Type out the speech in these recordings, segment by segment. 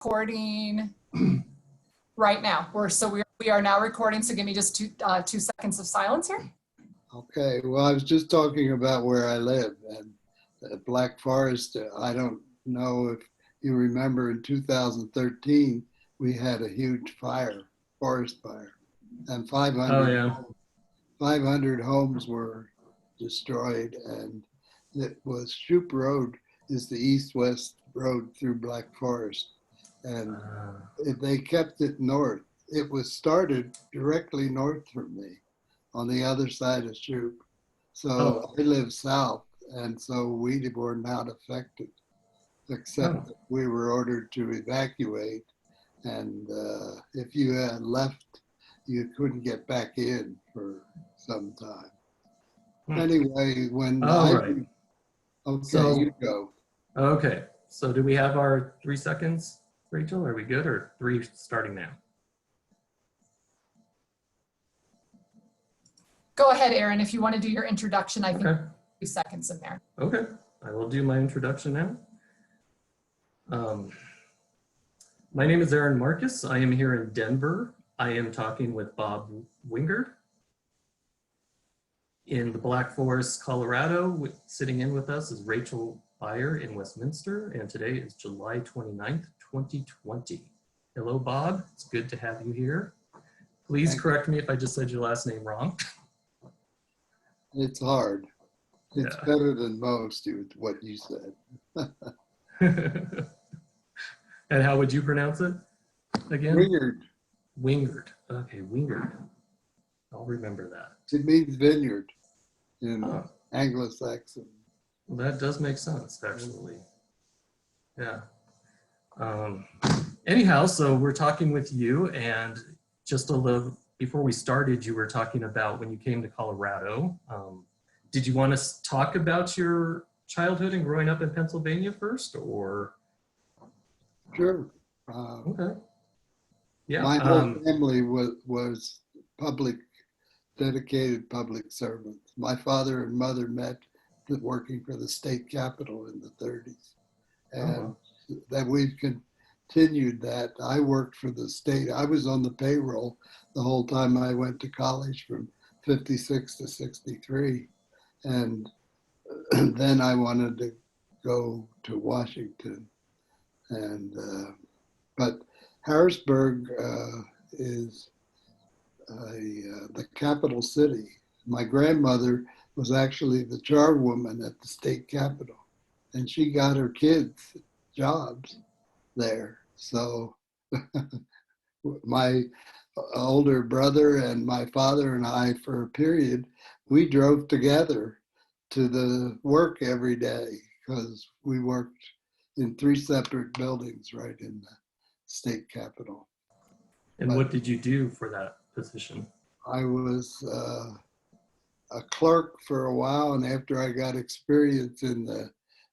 recording right now. We are now recording, so give me just 2 seconds of silence here. Okay, well, I was just talking about where I live, and Black Forest, I don't know if you remember in 2013, we had a huge fire, forest fire, and 500 homes were destroyed, and it was Shoup Road is the east-west road through Black Forest, and they kept it north. It was started directly north from me on the other side of Shoup. So I live south, and so we were not affected, except that we were ordered to evacuate, and if you had left, you couldn't get back in for some time. Anyway, when right. Okay, so, you go. Okay, so do we have our 3 seconds, Rachel? Are we good, or 3 starting now? Go ahead, Aaron, if you want to do your introduction. I think Okay. 3 seconds in there. Okay, I will do my introduction now. My name is Aaron Marcus. I am here in Denver. I am talking with Bob Wingeard. In the Black Forest, Colorado, sitting in with us is Rachel Beyer in Westminster, and today is July 29th, 2020. Hello, Bob. It's good to have you here. Please correct me if I just said your last name wrong. It's hard. It's better than most, what you said. And how would you pronounce it again? Wingeard. Wingeard. Okay, Wingeard. I'll remember that. It means vineyard in Anglo-Saxon. Well, that does make sense, actually. Yeah. Anyhow, so we're talking with you, and just a little before we started, you were talking about when you came to Colorado. Did you want to talk about your childhood and growing up in Pennsylvania first, or? Sure. Okay. Yeah. My whole family was dedicated public servants. My father and mother met working for the state capitol in the 30s. And that we've continued that. I worked for the state. I was on the payroll the whole time I went to college from 56 to 63. And then I wanted to go to Washington. And, but Harrisburg is the capital city. My grandmother was actually the charwoman at the state capitol, and she got her kids jobs there. So my older brother and my father and I, for a period, we drove together to the work every day because we worked in 3 separate buildings right in the state capitol. And what did you do for that position? I was a clerk for a while, and after I got experience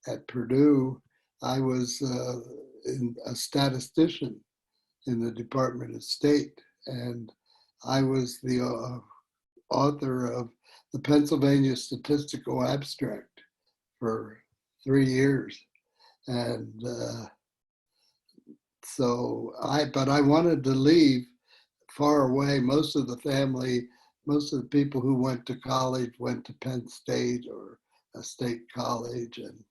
at Purdue, I was a statistician in the Department of State, and I was the author of the Pennsylvania Statistical Abstract for 3 years. And but I wanted to leave far away. Most of the family, most of the people who went to college went to Penn State or a state college. And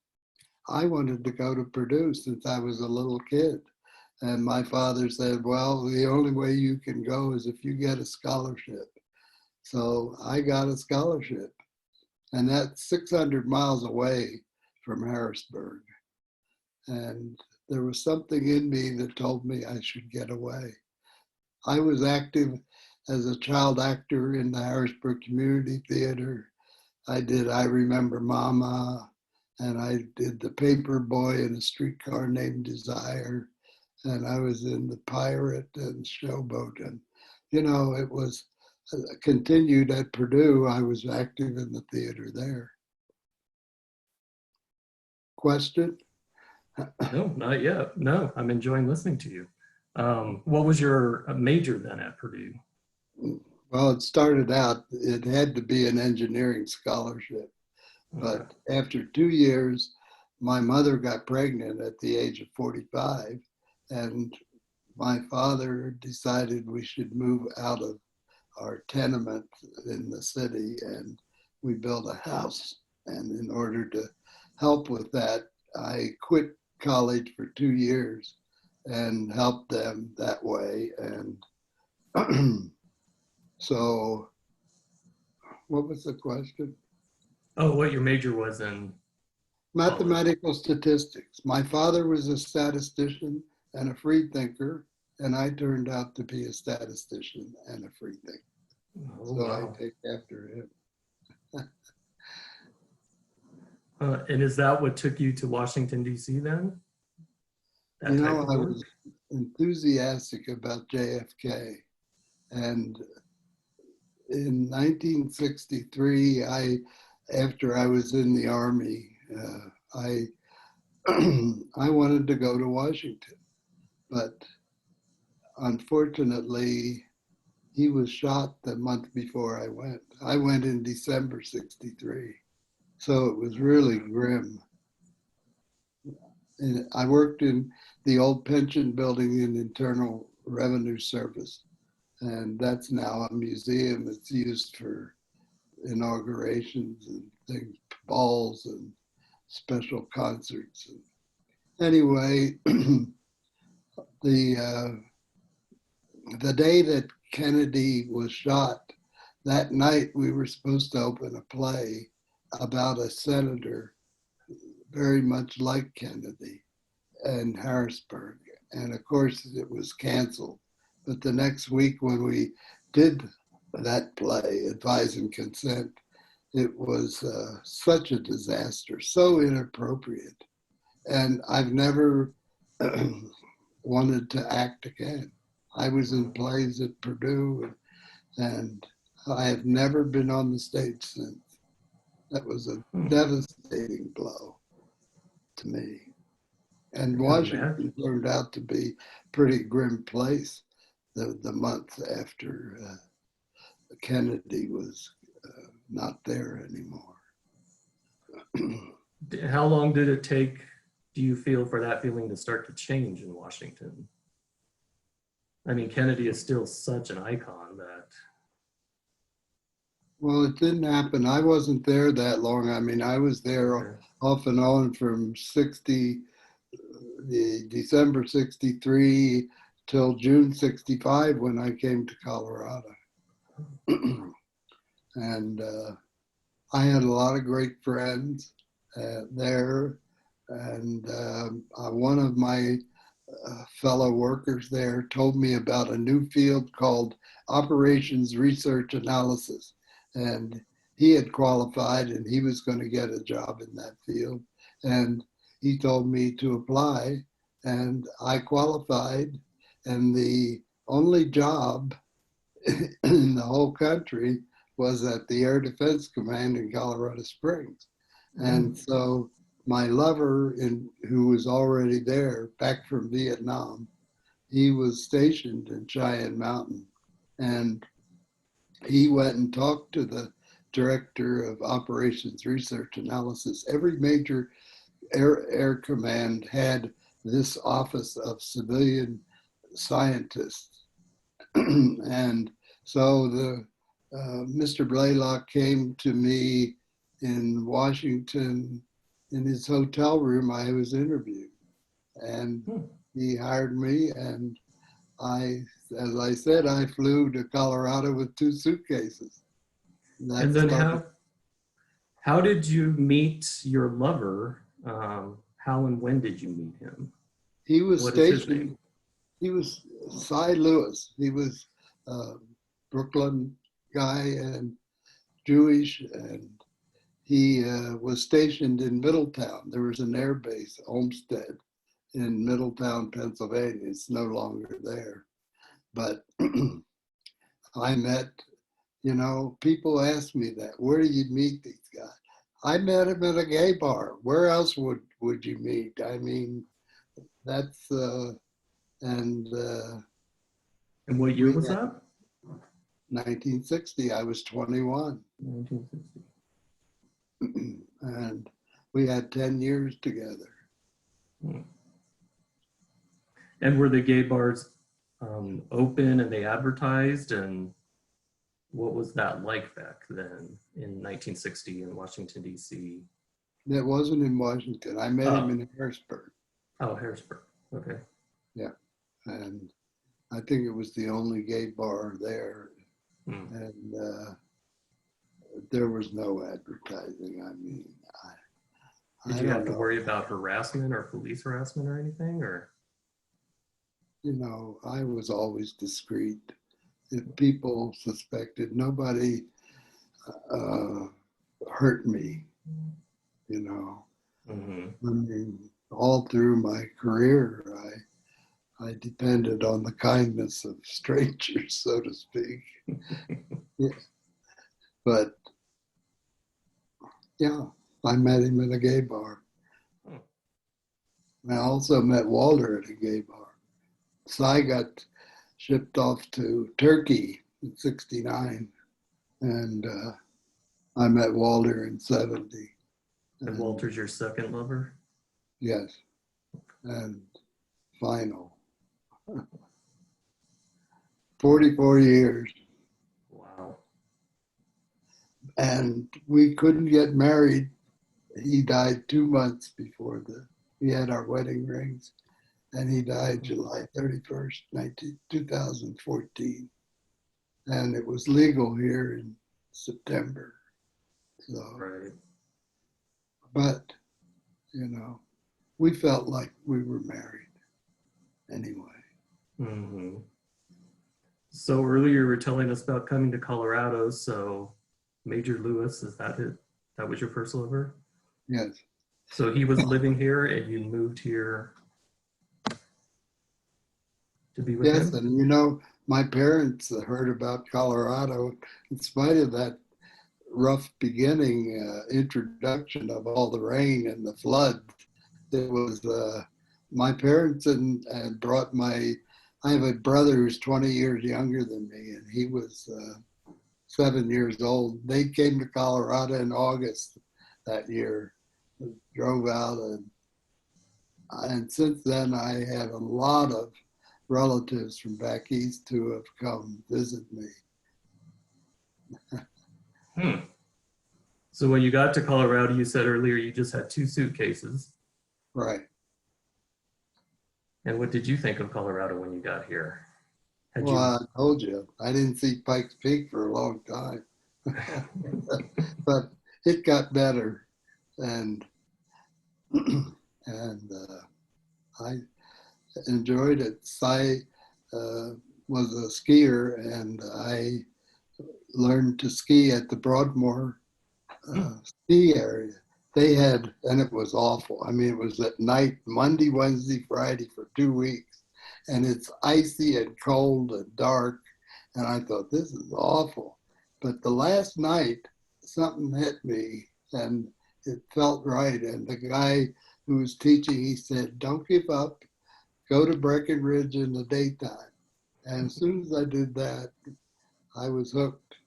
I wanted to go to Purdue since I was a little kid. And my father said, well, the only way you can go is if you get a scholarship. So I got a scholarship, and that's 600 miles away from Harrisburg. And there was something in me that told me I should get away. I was active as a child actor in the Harrisburg Community Theater. I did I Remember Mama, and I did The Paper Boy in a Streetcar Named Desire, and I was in The Pirate and Showboat. And, you know, it was continued at Purdue. I was active in the theater there. Question? No, not yet. No, I'm enjoying listening to you. What was your major then at Purdue? Well, it started out, it had to be an engineering scholarship. But after 2 years, my mother got pregnant at the age of 45, And my father decided we should move out of our tenement in the city, and we built a house. And in order to help with that, I quit college for 2 years and helped them that way. And so, what was the question? Oh, what your major was in college. Mathematical statistics. My father was a statistician and a free thinker, and I turned out to be a statistician and a free thinker. Oh, So wow. I take after him. And is that what took you to Washington, D.C. then? That You type know, of I work? was enthusiastic about JFK. And in 1963, after I was in the Army, I I wanted to go to Washington, but unfortunately, he was shot the month before I went. I went in December 63, so it was really grim. And I worked in the old pension building in Internal Revenue Service, and that's now a museum. It's used for inaugurations and things, balls and special concerts. Anyway, the day that Kennedy was shot, that night we were supposed to open a play about a senator very much like Kennedy in Harrisburg. And of course it was canceled. But the next week when we did that play, Advise and Consent, it was such a disaster, so inappropriate. And I've never wanted to act again. I was in plays at Purdue, and I have never been on the stage since. That was a devastating blow to me. And Washington turned out to be a pretty grim place the month after Kennedy was not there anymore. How long did it take, do you feel, for that feeling to start to change in Washington? I mean, Kennedy is still such an icon that. Well, it didn't happen. I wasn't there that long. I mean, I was there Okay. off and on from December 63 till June 65 when I came to Colorado. And I had a lot of great friends there. And one of my fellow workers there told me about a new field called Operations Research Analysis. And he had qualified and he was going to get a job in that field. And he told me to apply, and I qualified. And the only job in the whole country was at the Air Defense Command in Colorado Springs. And so my lover, who was already there, back from Vietnam, he was stationed in Cheyenne Mountain. And he went and talked to the director of Operations Research Analysis. Every major air command had this office of civilian scientists. And so Mr. Blaylock came to me in Washington in his hotel room. I was interviewed, and he hired me, and as I said, I flew to Colorado with 2 suitcases. And then how did you meet your lover? How and when did you meet him? He was What is his stationed. name? He was Cy Lewis. He was a Brooklyn guy and Jewish, and he was stationed in Middletown. There was an air base, Olmsted, in Middletown, Pennsylvania. It's no longer there. But I met, people ask me that, where do you meet these guys? I met him at a gay bar. Where else would you meet? I mean, that's, and what year was that? 1960, I was 21. 1960. And we had 10 years together. And were the gay bars open and they advertised, and what was that like back then in 1960 in Washington, D.C.? That wasn't in Washington. I met him in Harrisburg. Oh, Harrisburg. Okay. Yeah. And I think it was the only gay bar there. Hmm. And there was no advertising. I mean, Did I you don't have to know. worry about harassment or police harassment or anything, or? You know, I was always discreet. If people suspected, nobody hurt me, you know. Mm-hmm. I mean, all through my career, I depended on the kindness of strangers, so to speak. Yeah. But yeah, I met him at a gay bar. Hmm. I also met Walter at a gay bar. So I got shipped off to Turkey in '69, and I met Walter in '70. And Walter's your second lover? Yes, and final. 44 years. Wow. And we couldn't get married. He died 2 months before we had our wedding rings, and he died July 31st, 2014. And it was legal here in September. So, Right. but, you know, we felt like we were married anyway. Mm-hmm. So earlier you were telling us about coming to Colorado. So Major Lewis, is that it? That was your first lover? Yes. So he was living here and you moved here to be with Yes, him? and you know, my parents heard about Colorado in spite of that rough beginning introduction of all the rain and the flood. It was my parents and brought I have a brother who's 20 years younger than me, and he was 7 years old. They came to Colorado in August that year, drove out, and since then I had a lot of relatives from back east who have come visit me. Hmm. So when you got to Colorado, you said earlier you just had 2 suitcases. Right. And what did you think of Colorado when you got here? Had Well, I told you, I didn't see Pikes Peak for a long time, but it got better, and and I enjoyed it. Cy was a skier, and I learned to ski at the Broadmoor ski area. They had, and it was awful. I mean, it was at night, Monday, Wednesday, Friday for 2 weeks, and it's icy and cold and dark. And I thought, this is awful. But the last night, something hit me, and it felt right. And the guy who was teaching, he said, don't give up. Go to Breckenridge in the daytime. And as soon as I did that, I was hooked.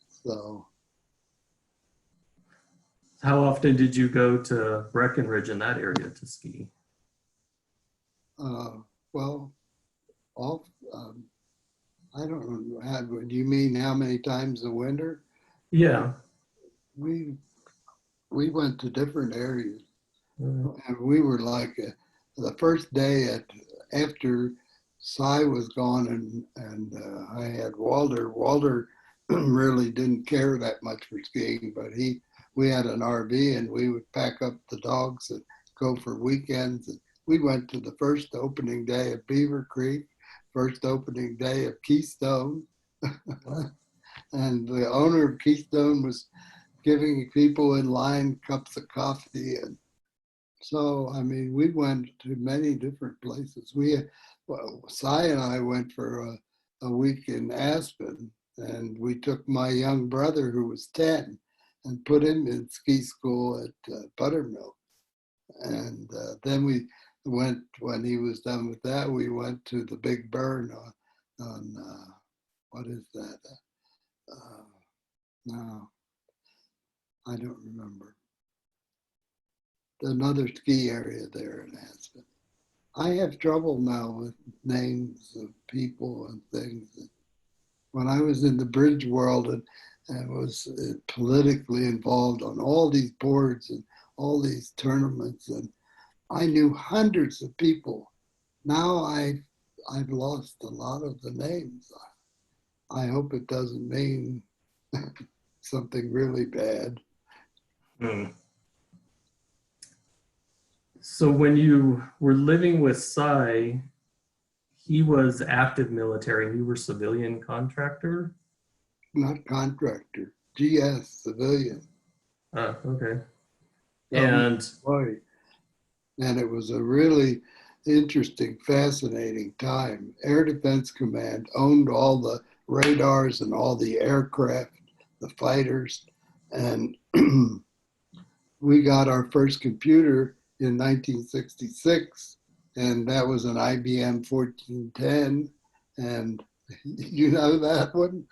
So, How often did you go to Breckenridge in that area to ski? well, off, I don't know. Do you mean how many times a winter? Yeah. We went to different areas, Uh, and we were like the first day after Cy was gone, and I had Walter. Walter really didn't care that much for skiing, but we had an RV, and we would pack up the dogs and go for weekends. And we went to the first opening day of Beaver Creek, first opening day of Keystone, and the owner of Keystone was giving people in line cups of coffee. And so, I mean, we went to many different places. Cy and I went for a week in Aspen, and we took my young brother who was 10 and put him in ski school at Buttermilk. And then we went, when he was done with that, we went to the Big Burn on what is that? No, I don't remember. Another ski area there in Aspen. I have trouble now with names of people and things. When I was in the bridge world and was politically involved on all these boards and all these tournaments, and I knew hundreds of people. Now I've lost a lot of the names. I hope it doesn't mean something really bad. Hmm. So when you were living with Cy, he was active military and you were civilian contractor? Not contractor, GS, civilian. Okay. Government And employee. And it was a really interesting, fascinating time. Air Defense Command owned all the radars and all the aircraft, the fighters, and we got our first computer in 1966, and that was an IBM 1410. And you know that one?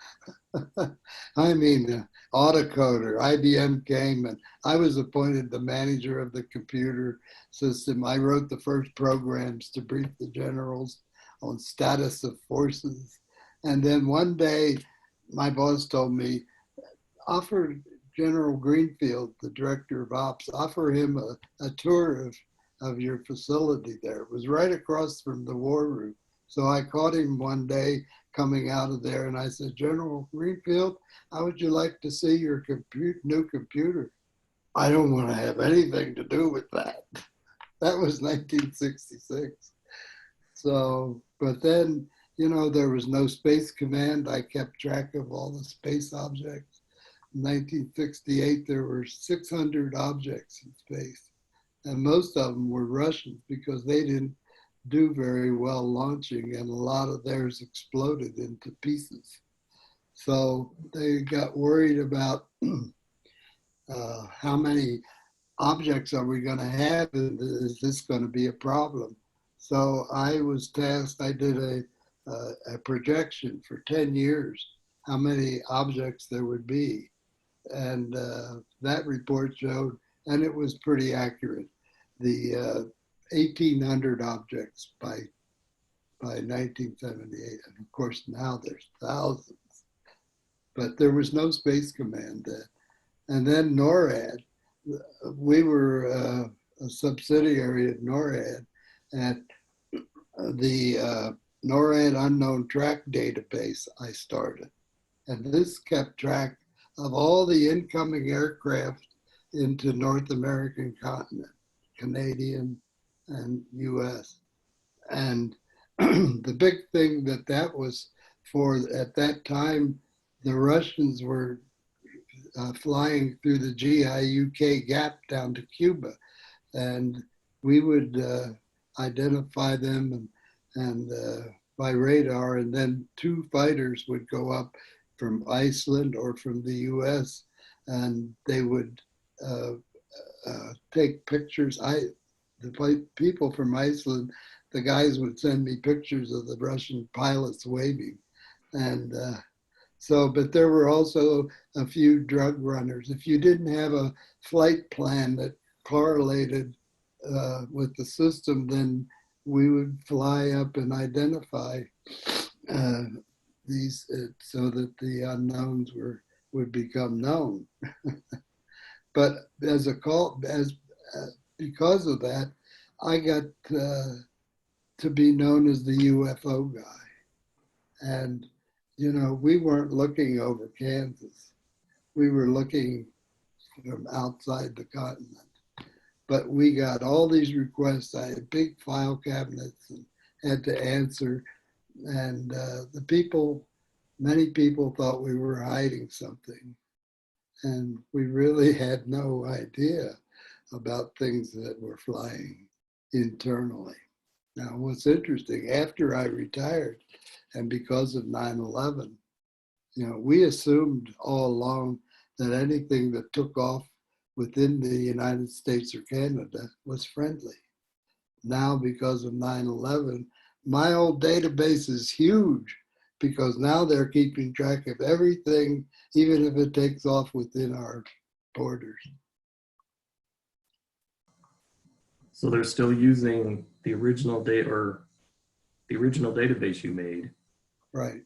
I mean, autocoder, IBM came, and I was appointed the manager of the computer system. I wrote the first programs to brief the generals on status of forces. And then one day, my boss told me, offer General Greenfield, the director of ops, offer him a tour of your facility there. It was right across from the war room. So I caught him one day coming out of there, and I said, General Greenfield, how would you like to see your new computer? I don't want to have anything to do with that. That was 1966. So, but then, you know, there was no Space Command. I kept track of all the space objects. In 1968, there were 600 objects in space, and most of them were Russians because they didn't do very well launching, and a lot of theirs exploded into pieces. So they got worried about how many objects are we going to have, and is this going to be a problem? So I was tasked, I did a projection for 10 years, how many objects there would be. And that report showed, and it was pretty accurate, the 1,800 objects by 1978. And of course, now there's thousands. But there was no Space Command then. And then NORAD, we were a subsidiary of NORAD, and the NORAD Unknown Track database I started. And this kept track of all the incoming aircraft into North American continent, Canadian and US. And the big thing that was for at that time, the Russians were flying through the GIUK gap down to Cuba. And we would identify them and by radar, and then two fighters would go up from Iceland or from the US, and they would take pictures. The people from Iceland, the guys would send me pictures of the Russian pilots waving. And but there were also a few drug runners. If you didn't have a flight plan that correlated with the system, then we would fly up and identify these so that the unknowns would become known. But because of that, I got to be known as the UFO guy. And, you know, we weren't looking over Kansas. We were looking from outside the continent. But we got all these requests. I had big file cabinets and had to answer. And many people thought we were hiding something. And we really had no idea about things that were flying internally. Now, what's interesting, after I retired, and because of 9/11, you know, we assumed all along that anything that took off within the United States or Canada was friendly. Now, because of 9/11, my old database is huge because now they're keeping track of everything, even if it takes off within our borders. So they're still using the original date or the original database you made. Right.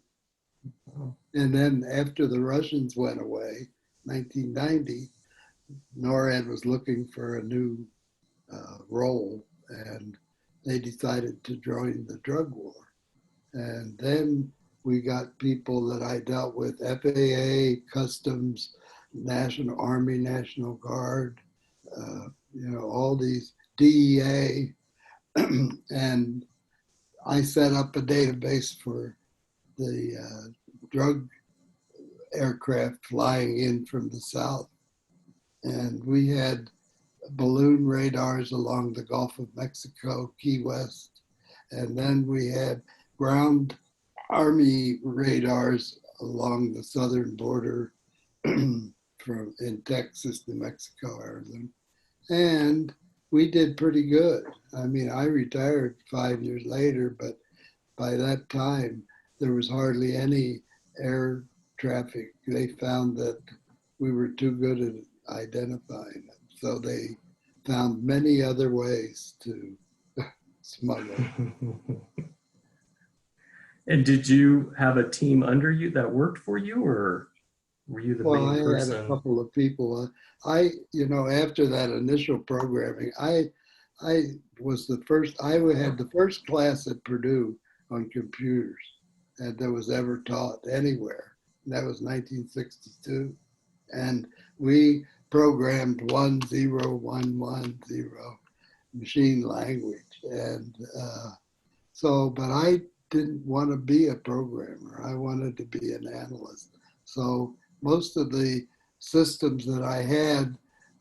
Oh, And then after the Russians went away, 1990, NORAD was looking for a new role, and they decided to join the drug war. And then we got people that I dealt with, FAA, Customs, National Army, National Guard, all these DEA, and I set up a database for the drug aircraft flying in from the south. And we had balloon radars along the Gulf of Mexico, Key West. And then we had ground Army radars along the southern border from in Texas, New Mexico, Arizona. And we did pretty good. I mean, I retired 5 years later, but by that time, there was hardly any air traffic. They found that we were too good at identifying them. So they found many other ways to smuggle. And did you have a team under you that worked for you, or were you the Well, main I had person? a couple of people. After that initial programming, I was the first. I had the first class at Purdue on computers that was ever taught anywhere. And that was 1962, and we programmed 10110 machine language, and but I didn't want to be a programmer. I wanted to be an analyst. So most of the systems that I had,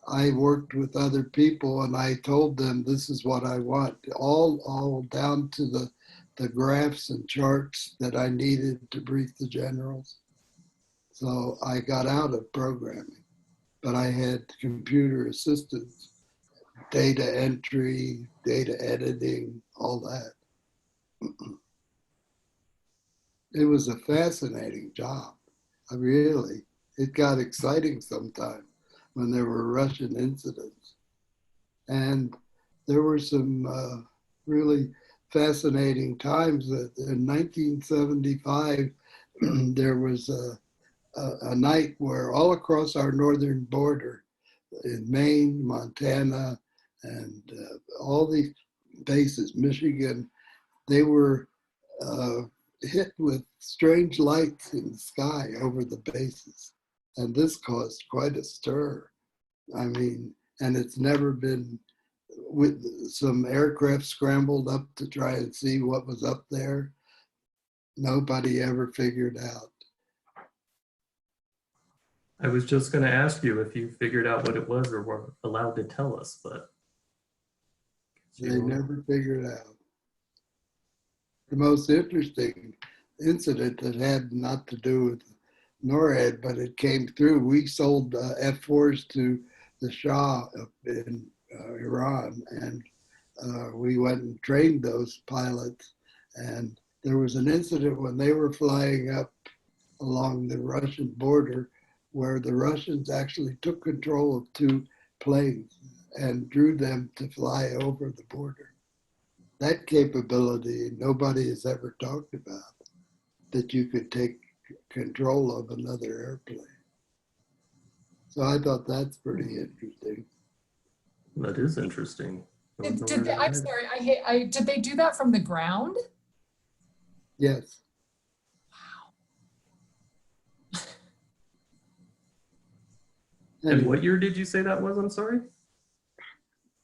I worked with other people and I told them, this is what I want, all down to the graphs and charts that I needed to brief the generals. So I got out of programming, but I had computer assistance, data entry, data editing, all that. It was a fascinating job. It got exciting sometimes when there were Russian incidents. And there were some really fascinating times. That in 1975, there was a night where all across our northern border in Maine, Montana, and all these bases, Michigan, they were hit with strange lights in the sky over the bases. And this caused quite a stir. I mean, and it's never been, with some aircraft scrambled up to try and see what was up there. Nobody ever figured out. I was just going to ask you if you figured out what it was or were allowed to tell us, but They never figured out. The most interesting incident that had not to do with NORAD, but it came through. We sold F-4s to the Shah in Iran, and we went and trained those pilots. And there was an incident when they were flying up along the Russian border where the Russians actually took control of two planes and drew them to fly over the border. That capability nobody has ever talked about, that you could take control of another airplane. So I thought that's pretty interesting. that is interesting. I'm sorry, did they do that from the ground? Yes. And Anyway, what year did you say that was? I'm sorry.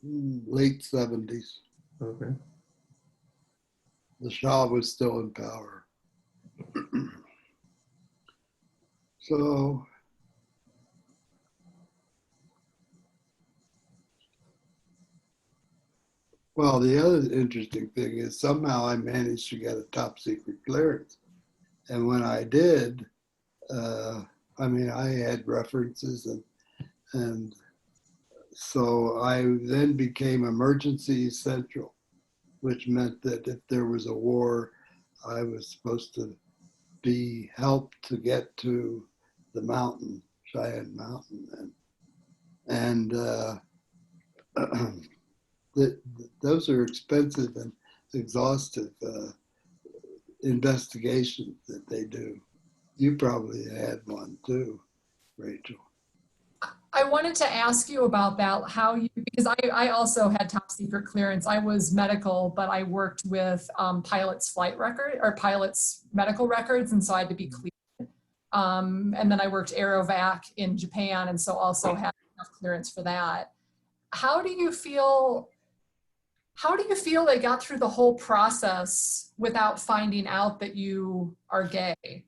late 70s. Okay. The Shah was still in power. So, well, the other interesting thing is somehow I managed to get a top secret clearance. And when I did, I had references and so I then became emergency central, which meant that if there was a war, I was supposed to be helped to get to the mountain, Cheyenne Mountain. And those are expensive and exhaustive investigations that they do. You probably had one too, Rachel. I wanted to ask you about that, because I also had top secret clearance. I was medical, but I worked with pilots' flight record or pilots' medical records, and so I had to be cleared. And then I worked Aerovac in Japan, and so also had enough clearance for that. How do you feel they got through the whole process without finding out that you are gay?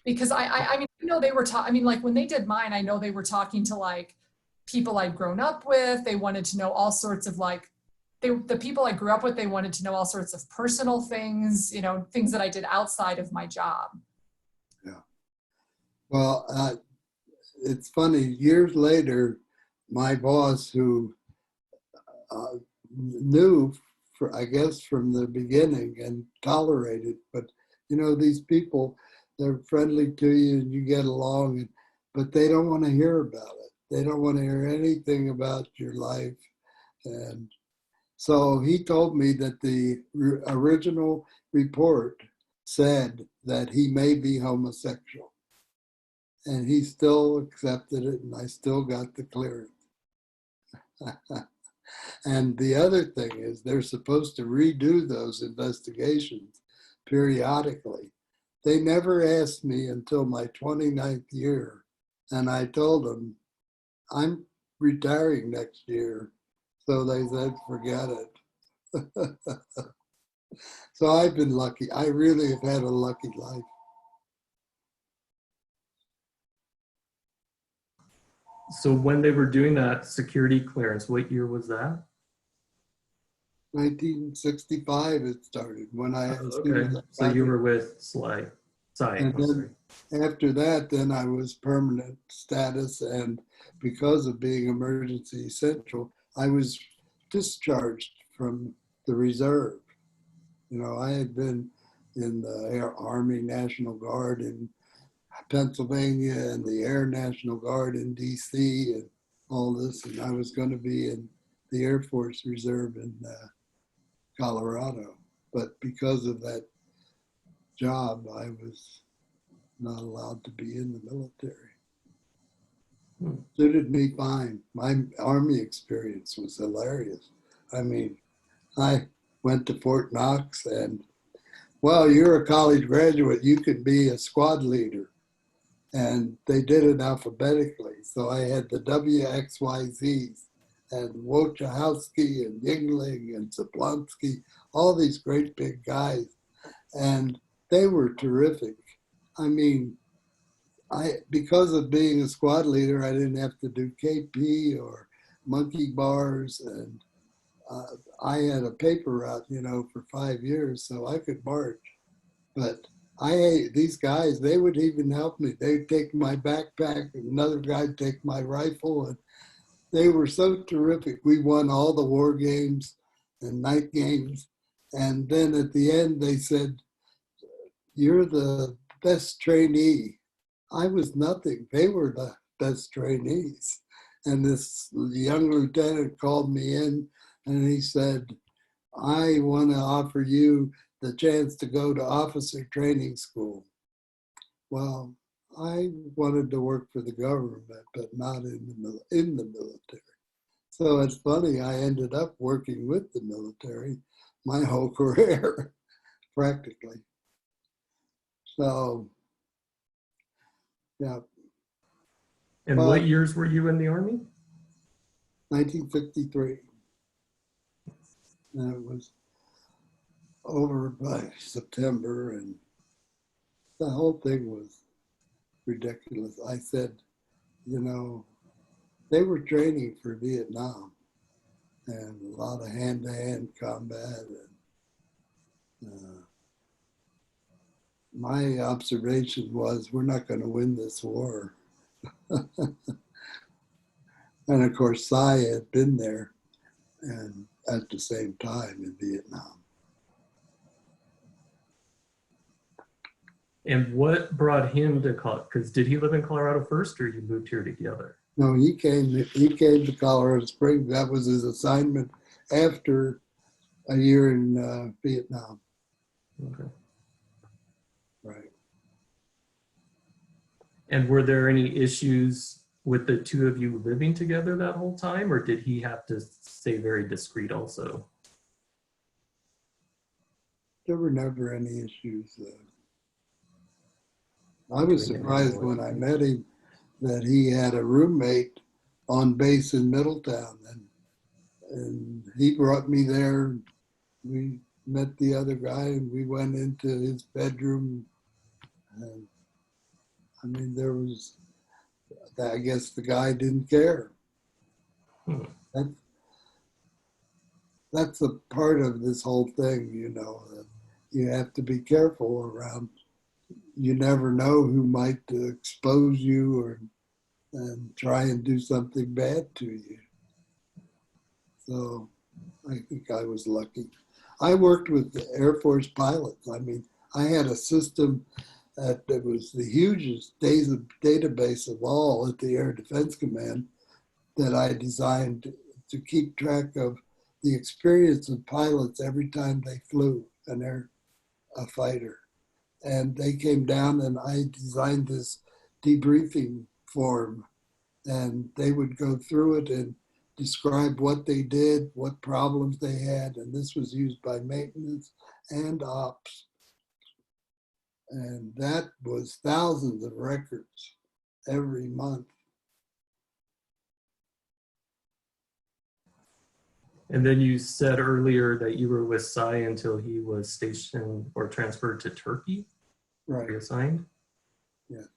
Because I mean, I know they were talking, I mean, like when they did mine, I know they were talking to like people I'd grown up with. They wanted to know all sorts of like, the people I grew up with, they wanted to know all sorts of personal things, you know, things that I did outside of my job. Yeah. Well, it's funny, years later, my boss who knew, I guess from the beginning and tolerated, but you know, these people, they're friendly to you and you get along, but they don't want to hear about it. They don't want to hear anything about your life. And so he told me that the original report said that he may be homosexual. And he still accepted it, and I still got the clearance. And the other thing is they're supposed to redo those investigations periodically. They never asked me until my 29th year, and I told them, I'm retiring next year. So they said, forget it. So I've been lucky. I really have had a lucky life. So when they were doing that security clearance, what year was that? 1965 it started when I. Okay, so you were with Sly. And then after that, then I was permanent status, and because of being emergency central, I was discharged from the reserve. You know, I had been in the Army National Guard in Pennsylvania and the Air National Guard in DC and all this, and I was going to be in the Air Force Reserve in Colorado. But because of that job, I was not allowed to be in the military. Suited me fine. My Army experience was hilarious. I mean, I went to Fort Knox and, well, you're a college graduate, you could be a squad leader. And they did it alphabetically. So I had the WXYZs and Wojciechowski and Yingling and Zablonsky, all these great big guys. And they were terrific. I mean, because of being a squad leader, I didn't have to do KP or monkey bars. And I had a paper route, you know, for 5 years, so I could march. But these guys, they would even help me. They'd take my backpack, and another guy'd take my rifle, and they were so terrific. We won all the war games and night games. And then at the end, they said, you're the best trainee. I was nothing. They were the best trainees. And this young lieutenant called me in and he said, I want to offer you the chance to go to officer training school. Well, I wanted to work for the government, but not in the military. So it's funny, I ended up working with the military my whole career, practically. So, yeah. And what years were you in the Army? 1953. And it was over by September, and the whole thing was ridiculous. I said, you know, they were training for Vietnam and a lot of hand-to-hand combat. And my observation was, we're not going to win this war. And of course, Cy had been there and at the same time in Vietnam. And what brought him to Colorado? Because did he live in Colorado first, or you moved here together? No, he came to Colorado Springs. That was his assignment after a year in Vietnam. Okay. Right. And were there any issues with the two of you living together that whole time, or did he have to stay very discreet also? There were never any issues. I Between was him and surprised your when I wife? met him that he had a roommate on base in Middletown, and he brought me there. We met the other guy, and we went into his bedroom. And I mean, there was, I guess the guy didn't care. Hmm. That's a part of this whole thing, you know, that you have to be careful around. You never know who might expose you or and try and do something bad to you. So I think I was lucky. I worked with the Air Force pilots. I mean, I had a system that was the hugest database of all at the Air Defense Command that I designed to keep track of the experience of pilots every time they flew a fighter. And they came down and I designed this debriefing form, and they would go through it and describe what they did, what problems they had. And this was used by maintenance and ops. And that was thousands of records every month. And then you said earlier that you were with Cy until he was stationed or transferred to Turkey, Right. reassigned? Yeah.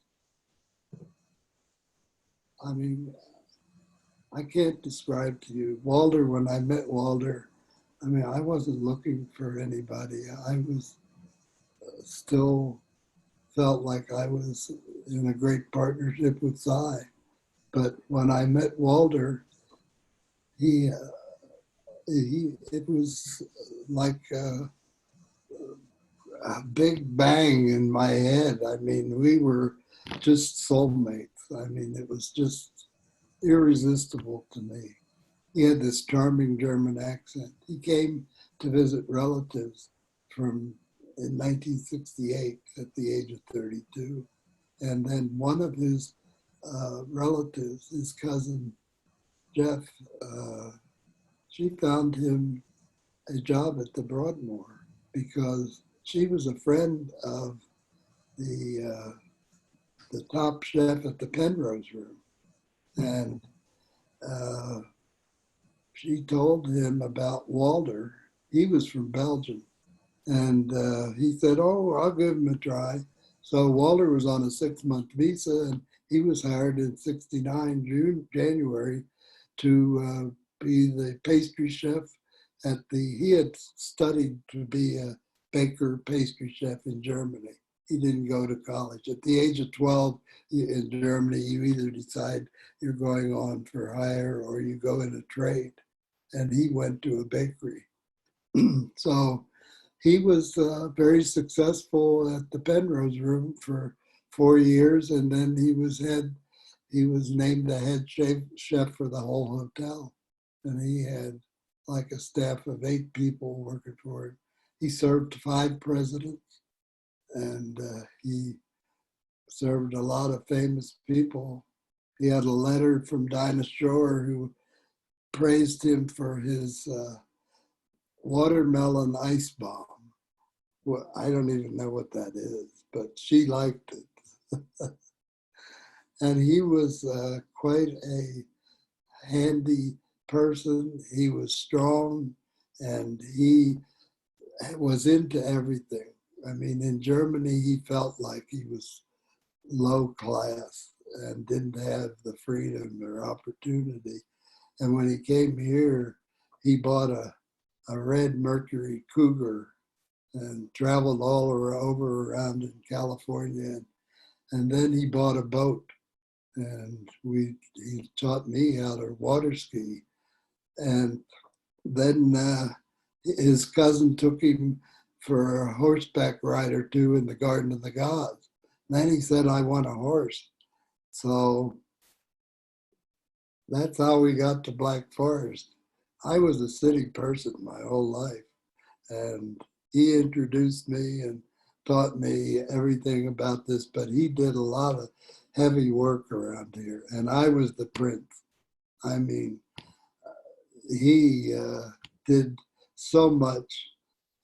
I mean, I can't describe to you. Walter, when I met Walter, I mean, I wasn't looking for anybody. I was still felt like I was in a great partnership with Cy. But when I met Walter, it was like a big bang in my head. I mean, we were just soulmates. I mean, it was just irresistible to me. He had this charming German accent. He came to visit relatives in 1968 at the age of 32. And then one of his relatives, his cousin Jeff, she found him a job at the Broadmoor because she was a friend of the top chef at the Penrose Room, and she told him about Walter. He was from Belgium, and he said, "Oh, I'll give him a try." So Walter was on a 6-month visa, and he was hired in '69 January to be the pastry chef he had studied to be a baker pastry chef in Germany. He didn't go to college. At the age of 12 in Germany, you either decide you're going on for hire or you go in a trade. And he went to a bakery. So he was very successful at the Penrose Room for 4 years, and then he was named the head chef for the whole hotel. And he had like a staff of 8 people working for him. He served 5 presidents, and he served a lot of famous people. He had a letter from Dinah Shore, who praised him for his watermelon ice bomb. Well, I don't even know what that is, but she liked it. And he was quite a handy person. He was strong, and he was into everything. I mean, in Germany, he felt like he was low class and didn't have the freedom or opportunity. And when he came here, he bought a red Mercury Cougar and traveled all over around in California. And then he bought a boat, and he taught me how to water ski. And then his cousin took him for a horseback ride or two in the Garden of the Gods. And then he said, "I want a horse." So that's how we got to Black Forest. I was a city person my whole life, and he introduced me and taught me everything about this, but he did a lot of heavy work around here, and I was the prince. I mean, he did so much.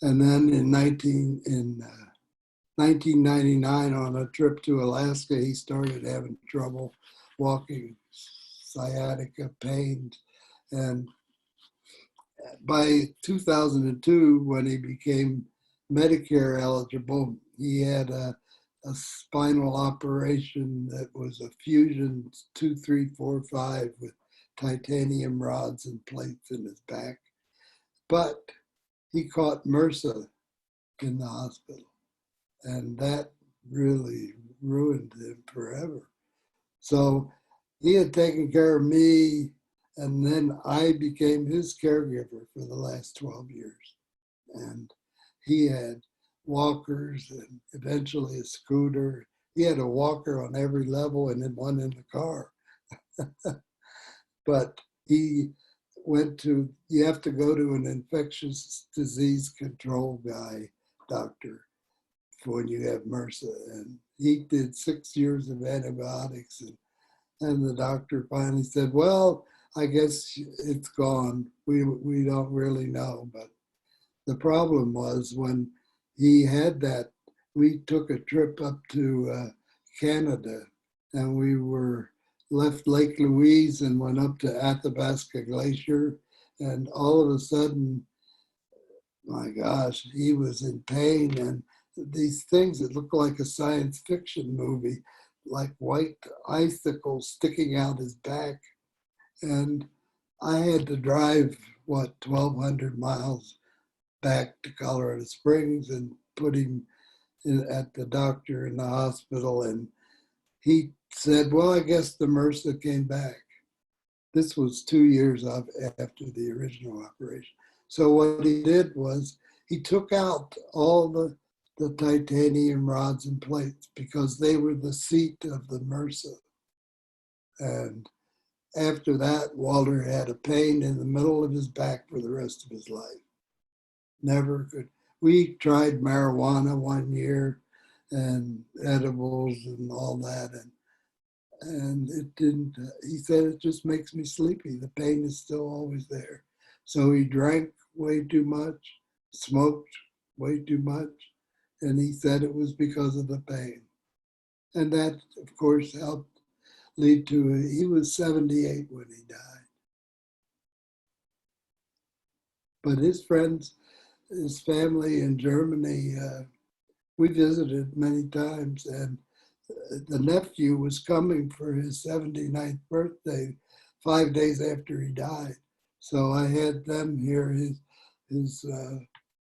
And then in 1999, on a trip to Alaska, he started having trouble walking, sciatica pains. And by 2002, when he became Medicare eligible, he had a spinal operation that was a fusion 2, 3, 4, 5 with titanium rods and plates in his back. But he caught MRSA in the hospital, and that really ruined him forever. So he had taken care of me, and then I became his caregiver for the last 12 years. And he had walkers and eventually a scooter. He had a walker on every level and then one in the car. But he went to, you have to go to an infectious disease control doctor for when you have MRSA. And he did 6 years of antibiotics. And the doctor finally said, well, I guess it's gone. We don't really know. But the problem was when he had that, we took a trip up to Canada, and we left Lake Louise and went up to Athabasca Glacier. And all of a sudden, my gosh, he was in pain. And these things that look like a science fiction movie, like white icicles sticking out his back. And I had to drive, 1,200 miles back to Colorado Springs and put him at the doctor in the hospital. And he said, well, I guess the MRSA came back. This was 2 years after the original operation. So what he did was he took out all the titanium rods and plates because they were the seat of the MRSA. And after that, Walter had a pain in the middle of his back for the rest of his life. Never could. We tried marijuana 1 year and edibles and all that. And it didn't, he said, it just makes me sleepy. The pain is still always there. So he drank way too much, smoked way too much. And he said it was because of the pain. And that, of course, helped lead to, he was 78 when he died. But his friends, his family in Germany, we visited many times, and the nephew was coming for his 79th birthday 5 days after he died. So I had them here, his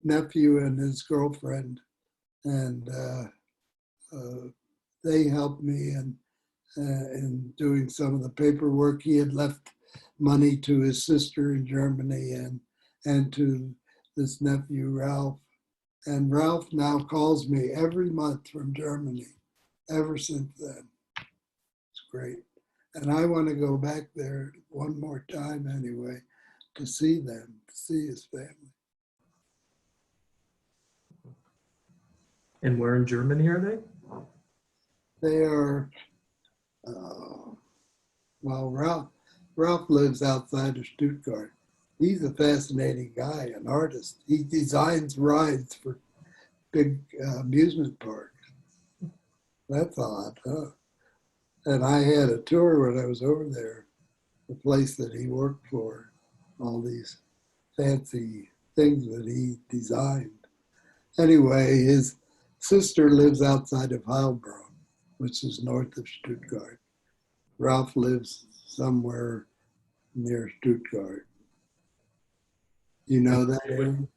nephew and his girlfriend, and they helped me in doing some of the paperwork. He had left money to his sister in Germany and to this nephew, Ralph. And Ralph now calls me every month from Germany ever since then. It's great. And I want to go back there one more time anyway to see them, to see his family. And where in Germany are they? They are, well, Ralph lives outside of Stuttgart. He's a fascinating guy, an artist. He designs rides for big amusement parks. That's odd, huh? And I had a tour when I was over there, the place that he worked for, all these fancy things that he designed. Anyway, his sister lives outside of Heilbronn, which is north of Stuttgart. Ralph lives somewhere near Stuttgart. You know that area?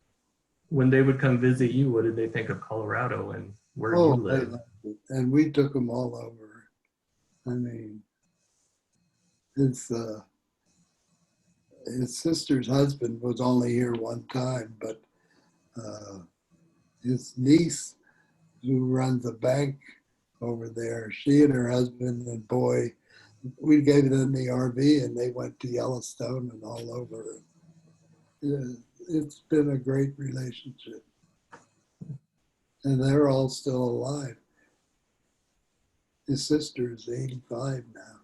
When they would come visit you, what did they think of Colorado and where you live? And we took them all over. I mean, his sister's husband was only here one time, but his niece, who runs a bank over there, she and her husband and boy, we gave them the RV and they went to Yellowstone and all over. it's been a great relationship. And they're all still alive. His sister is 85 now.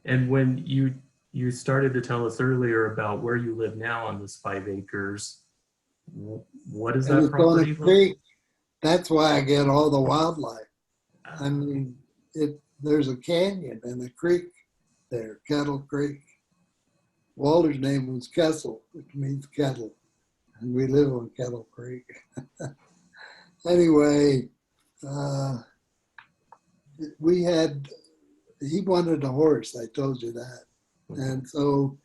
And when you started to tell us earlier about where you live now on this 5 acres, what is And that it's on a property like? creek. That's why I get all the wildlife. I Ah, mean, there's a canyon and a creek there, Kettle Creek. Walter's name was Kessel, which means kettle. And we live on Kettle Creek. Anyway, he wanted a horse, I told you that. And so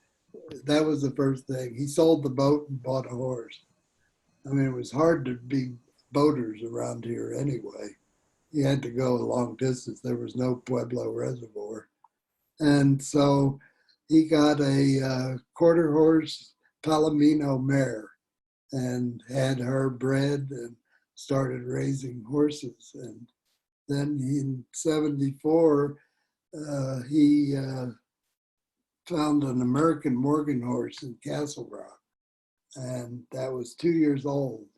that was the first thing. He sold the boat and bought a horse. I mean, it was hard to be boaters around here anyway. You had to go a long distance. There was no Pueblo Reservoir. And so he got a quarter horse Palomino mare and had her bred and started raising horses. And then in 74, he found an American Morgan horse in Castle Rock. And that was 2 years old.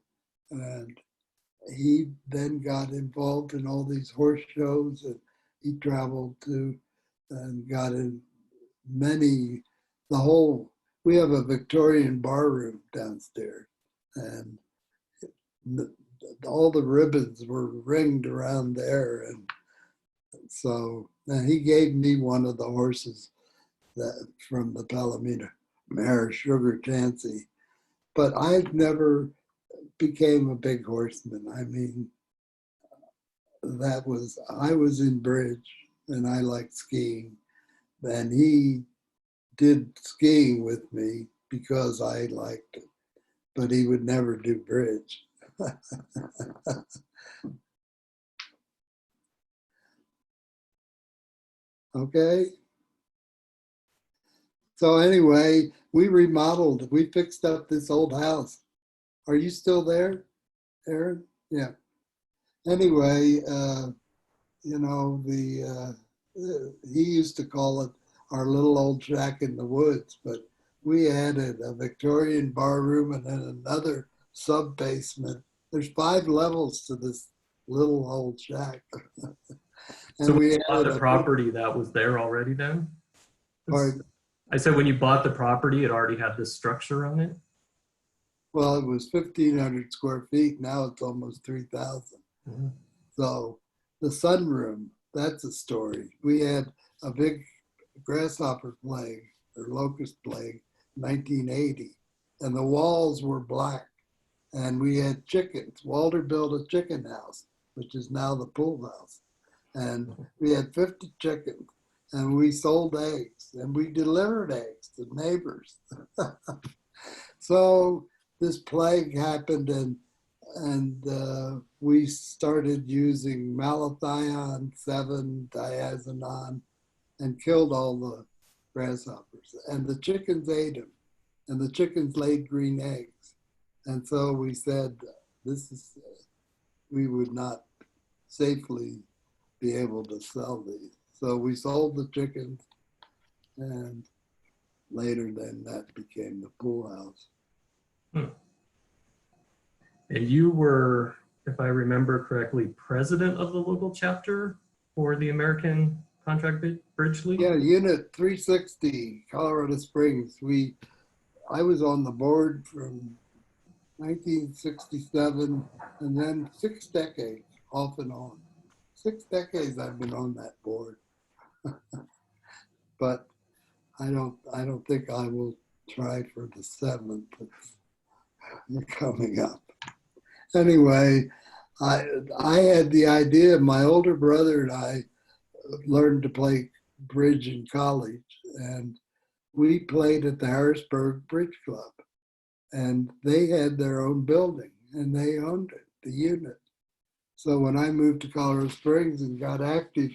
And he then got involved in all these horse shows, and he traveled to and got in we have a Victorian bar room downstairs, and all the ribbons were ringed around there. And so he gave me one of the horses from the Palomino mare, Sugar Chancy. But I never became a big horseman. I mean, I was in bridge and I liked skiing. And he did skiing with me because I liked it, but he would never do bridge. Okay. So anyway, we fixed up this old house. Are you still there, Aaron? Yeah. Anyway, he used to call it our little old shack in the woods, but we added a Victorian bar room and then another sub basement. There's 5 levels to this little old shack. so when you bought the property, that was there already then? I said when you bought the property, it already had this structure on it? Well, it was 1,500 square feet. Now it's almost 3,000. Mm-hmm. So the sunroom, that's a story. We had a big grasshopper plague or locust plague, 1980, and the walls were black. And we had chickens. Walter built a chicken house, which is now the pool house. And we had 50 chickens, and we sold eggs, and we delivered eggs to neighbors. So this plague happened, and we started using malathion 7-diazinon and killed all the grasshoppers. And the chickens ate them, and the chickens laid green eggs. And so we said, we would not safely be able to sell these. So we sold the chickens, and later then that became the pool house. And you were, if I remember correctly, president of the local chapter for the American Contract Bridge League? Yeah, Unit 360, Colorado Springs. I was on the board from 1967, and then 6 decades off and on. 6 decades I've been on that board. But I don't think I will try for the 7th. It's coming up. Anyway, I had the idea. My older brother and I learned to play bridge in college, and we played at the Harrisburg Bridge Club, and they had their own building and they owned it, the unit. So when I moved to Colorado Springs and got active,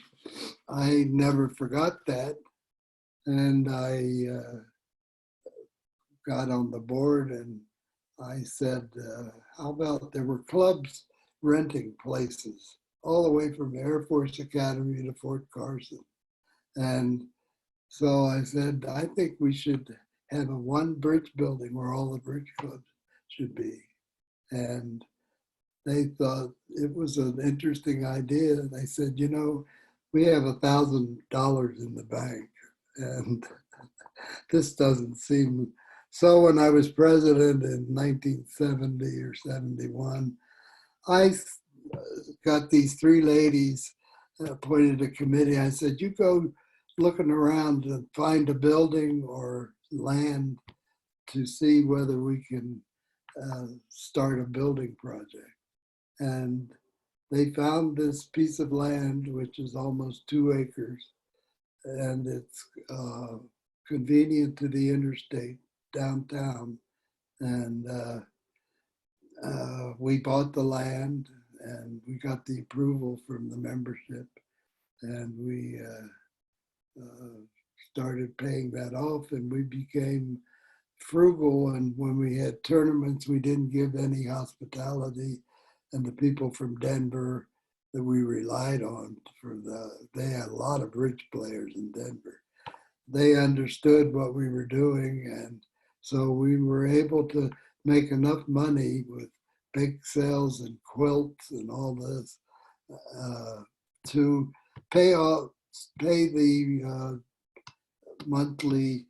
I never forgot that. And I got on the board, and I said, how about, there were clubs renting places all the way from Air Force Academy to Fort Carson. And So I said, I think we should have a one bridge building where all the bridge clubs should be. And they thought it was an interesting idea. And they said, you know, we have $1,000 in the bank, and this doesn't seem. So when I was president in 1970 or 71, I got these three ladies, appointed a committee. I said, you go looking around and find a building or land to see whether we can start a building project. And they found this piece of land, which is almost 2 acres, and it's convenient to the interstate downtown. And we bought the land, and we got the approval from the membership, and we started paying that off, and we became frugal. And when we had tournaments, we didn't give any hospitality, and the people from Denver that we relied on they had a lot of rich players in Denver. They understood what we were doing, and so we were able to make enough money with bake sales and quilts and all this to pay the monthly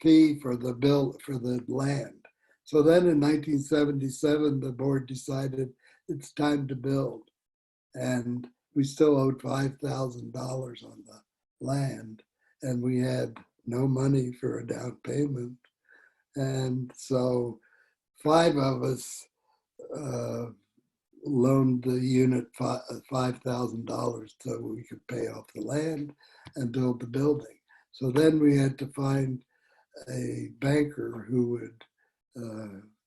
fee for the land. So then in 1977, the board decided it's time to build, and we still owed $5,000 on the land, and we had no money for a down payment. And so 5 of us loaned the unit $5,000 so we could pay off the land and build the building. So then we had to find a banker who would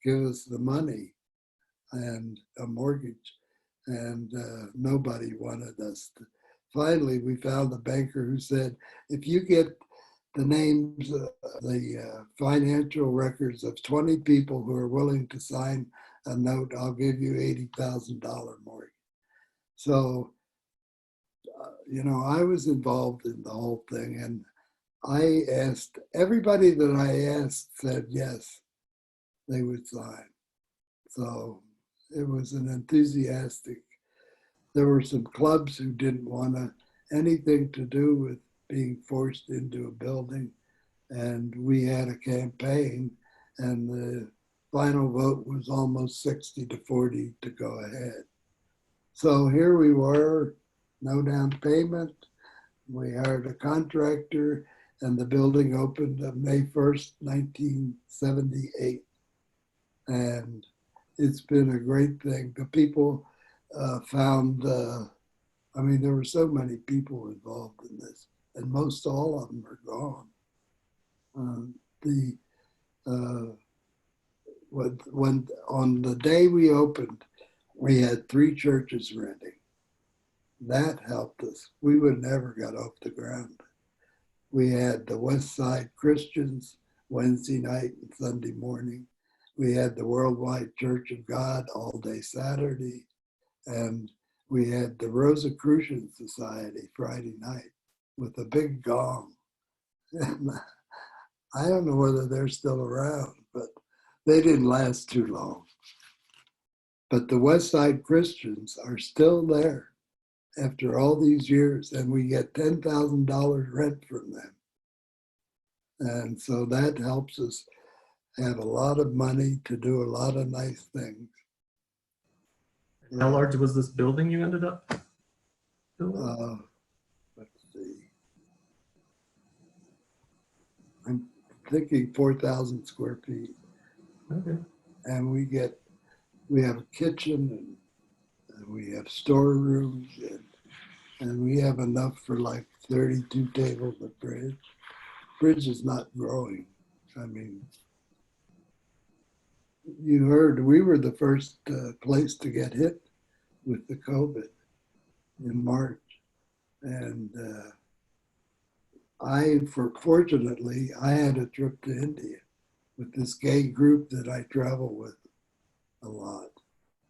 give us the money and a mortgage, and nobody wanted us to. Finally, we found a banker who said, if you get the names, the financial records of 20 people who are willing to sign a note, I'll give you $80,000 mortgage. So, you know, I was involved in the whole thing, and I asked, everybody that I asked said yes, they would sign. So it was an enthusiastic. There were some clubs who didn't want anything to do with being forced into a building. And we had a campaign, and the final vote was almost 60-40 to go ahead. So here we were, no down payment. We hired a contractor, and the building opened on May 1st, 1978. And it's been a great thing. The people found, I mean, there were so many people involved in this, and most all of them are gone. When on the day we opened, we had 3 churches renting. That helped us. We would never got off the ground. We had the West Side Christians Wednesday night and Sunday morning. We had the Worldwide Church of God all day Saturday. And we had the Rosicrucian Society Friday night with a big gong. And I don't know whether they're still around, but they didn't last too long. But the West Side Christians are still there after all these years, and we get $10,000 rent from them. And so that helps us have a lot of money to do a lot of nice things. How large was this building you ended up building? Let's see. I'm thinking 4,000 square feet. Okay. And we have a kitchen, and we have storerooms, and we have enough for like 32 tables of bridge. Bridge is not growing. I mean, you heard we were the first place to get hit with the COVID in March. And fortunately, I had a trip to India with this gay group that I travel with a lot.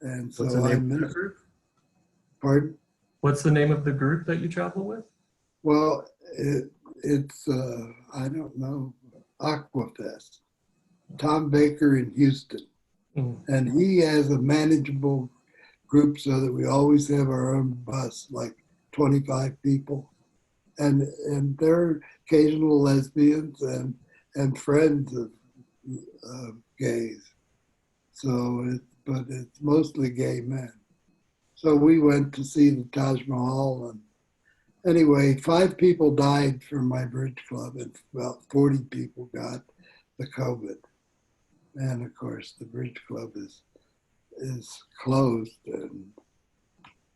And so What's the name of the group? Pardon? What's the name of the group that you travel with? Well, it's, I don't know, Aquafest. Tom Baker in Houston. Mm. And he has a manageable group so that we always have our own bus, like 25 people. And they're occasional lesbians and friends of gays. But it's mostly gay men. So we went to see the Taj Mahal, and anyway, 5 people died from my bridge club, and about 40 people got the COVID. And of course, the bridge club is closed, and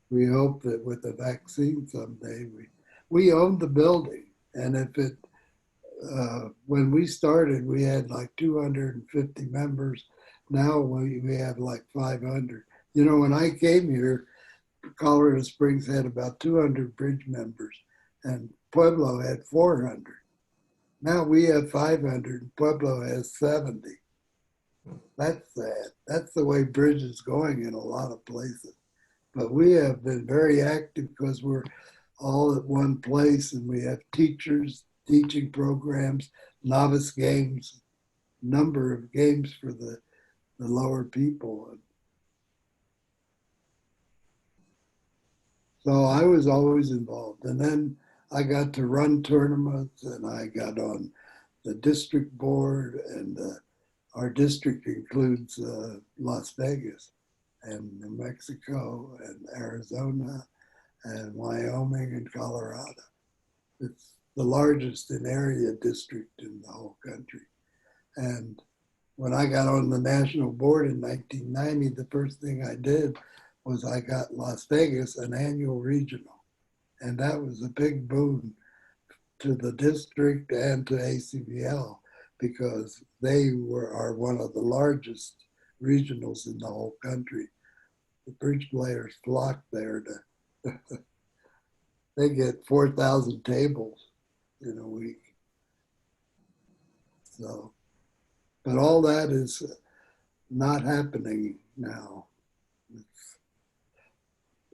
we hope that with the vaccine someday, we own the building, and if it when we started, we had like 250 members. Now we have like 500. You know, when I came here, Colorado Springs had about 200 bridge members, and Pueblo had 400. Now we have 500, and Pueblo has 70. That's sad. That's the way bridge is going in a lot of places. But we have been very active because we're all at one place, and we have teachers, teaching programs, novice games, number of games for the lower people. So I was always involved. And then I got to run tournaments, and I got on the district board, and our district includes Las Vegas and New Mexico and Arizona and Wyoming and Colorado. It's the largest in area district in the whole country. And when I got on the national board in 1990, the first thing I did was I got Las Vegas an annual regional. And that was a big boon to the district and to ACBL, because they are one of the largest regionals in the whole country. The bridge players flock there to, they get 4,000 tables in a week. So, but all that is not happening now.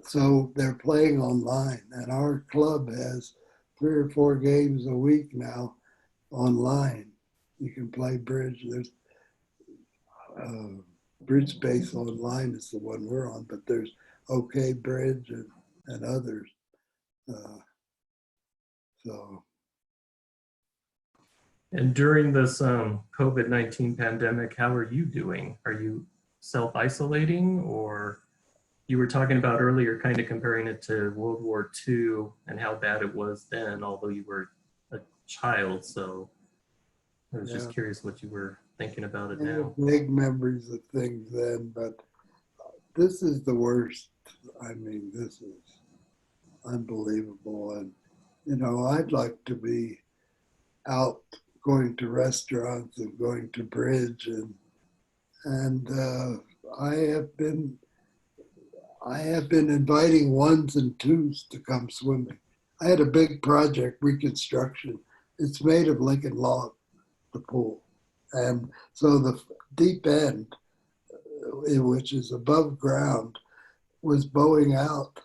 So they're playing online, and our club has 3 or 4 games a week now online. You can play bridge. There's Bridge Space Online is the one we're on, but there's OK Bridge and others. So. And during this COVID-19 pandemic, how are you doing? Are you self-isolating, or you were talking about earlier, kind of comparing it to World War II and how bad it was then, although you were a child. So I was just curious what you were thinking about it now. Big memories of things then, but this is the worst. I mean, this is unbelievable. And, you know, I'd like to be out going to restaurants and going to bridge, and I have been inviting ones and twos to come swimming. I had a big project, reconstruction. It's made of Lincoln log, the pool. And so the deep end, which is above ground, was bowing out.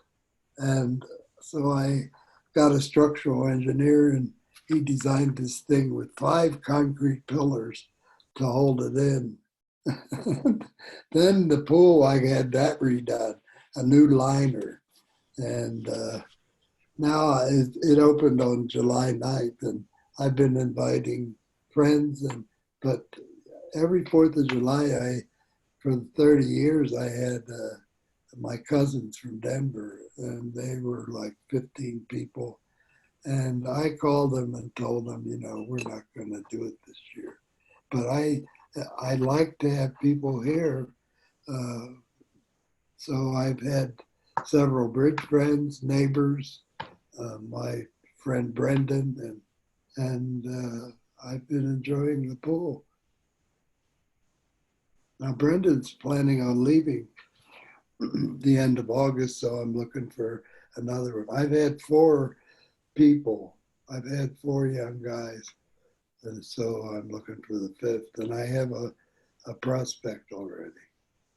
And so I got a structural engineer, and he designed this thing with 5 concrete pillars to hold it in. Then the pool, I had that redone, a new liner. And now it opened on July 9th, and I've been inviting friends. But every 4th of July, for 30 years, I had my cousins from Denver, and they were like 15 people. And I called them and told them, you know, we're not going to do it this year. But I like to have people here. So I've had several bridge friends, neighbors, my friend Brendan, and I've been enjoying the pool. Now Brendan's planning on leaving the end of August, so I'm looking for another one. I've had 4 people. I've had 4 young guys, and so I'm looking for the 5th, and I have a prospect already.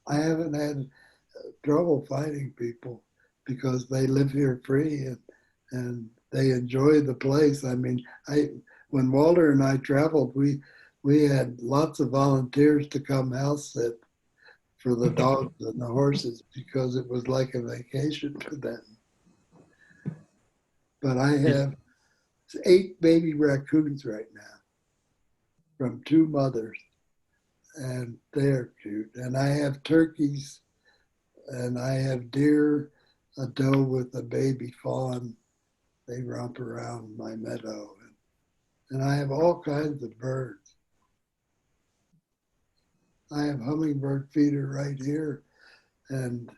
I haven't had trouble finding people because they live here free, and they enjoy the place. I mean, when Walter and I traveled, we had lots of volunteers to come house sit for the dogs and the horses because it was like a vacation for them. But I have 8 baby raccoons right now from 2 mothers, and they're cute. And I have turkeys, and I have deer, a doe with a baby fawn. They romp around my meadow. And I have all kinds of birds. I have hummingbird feeder right here, and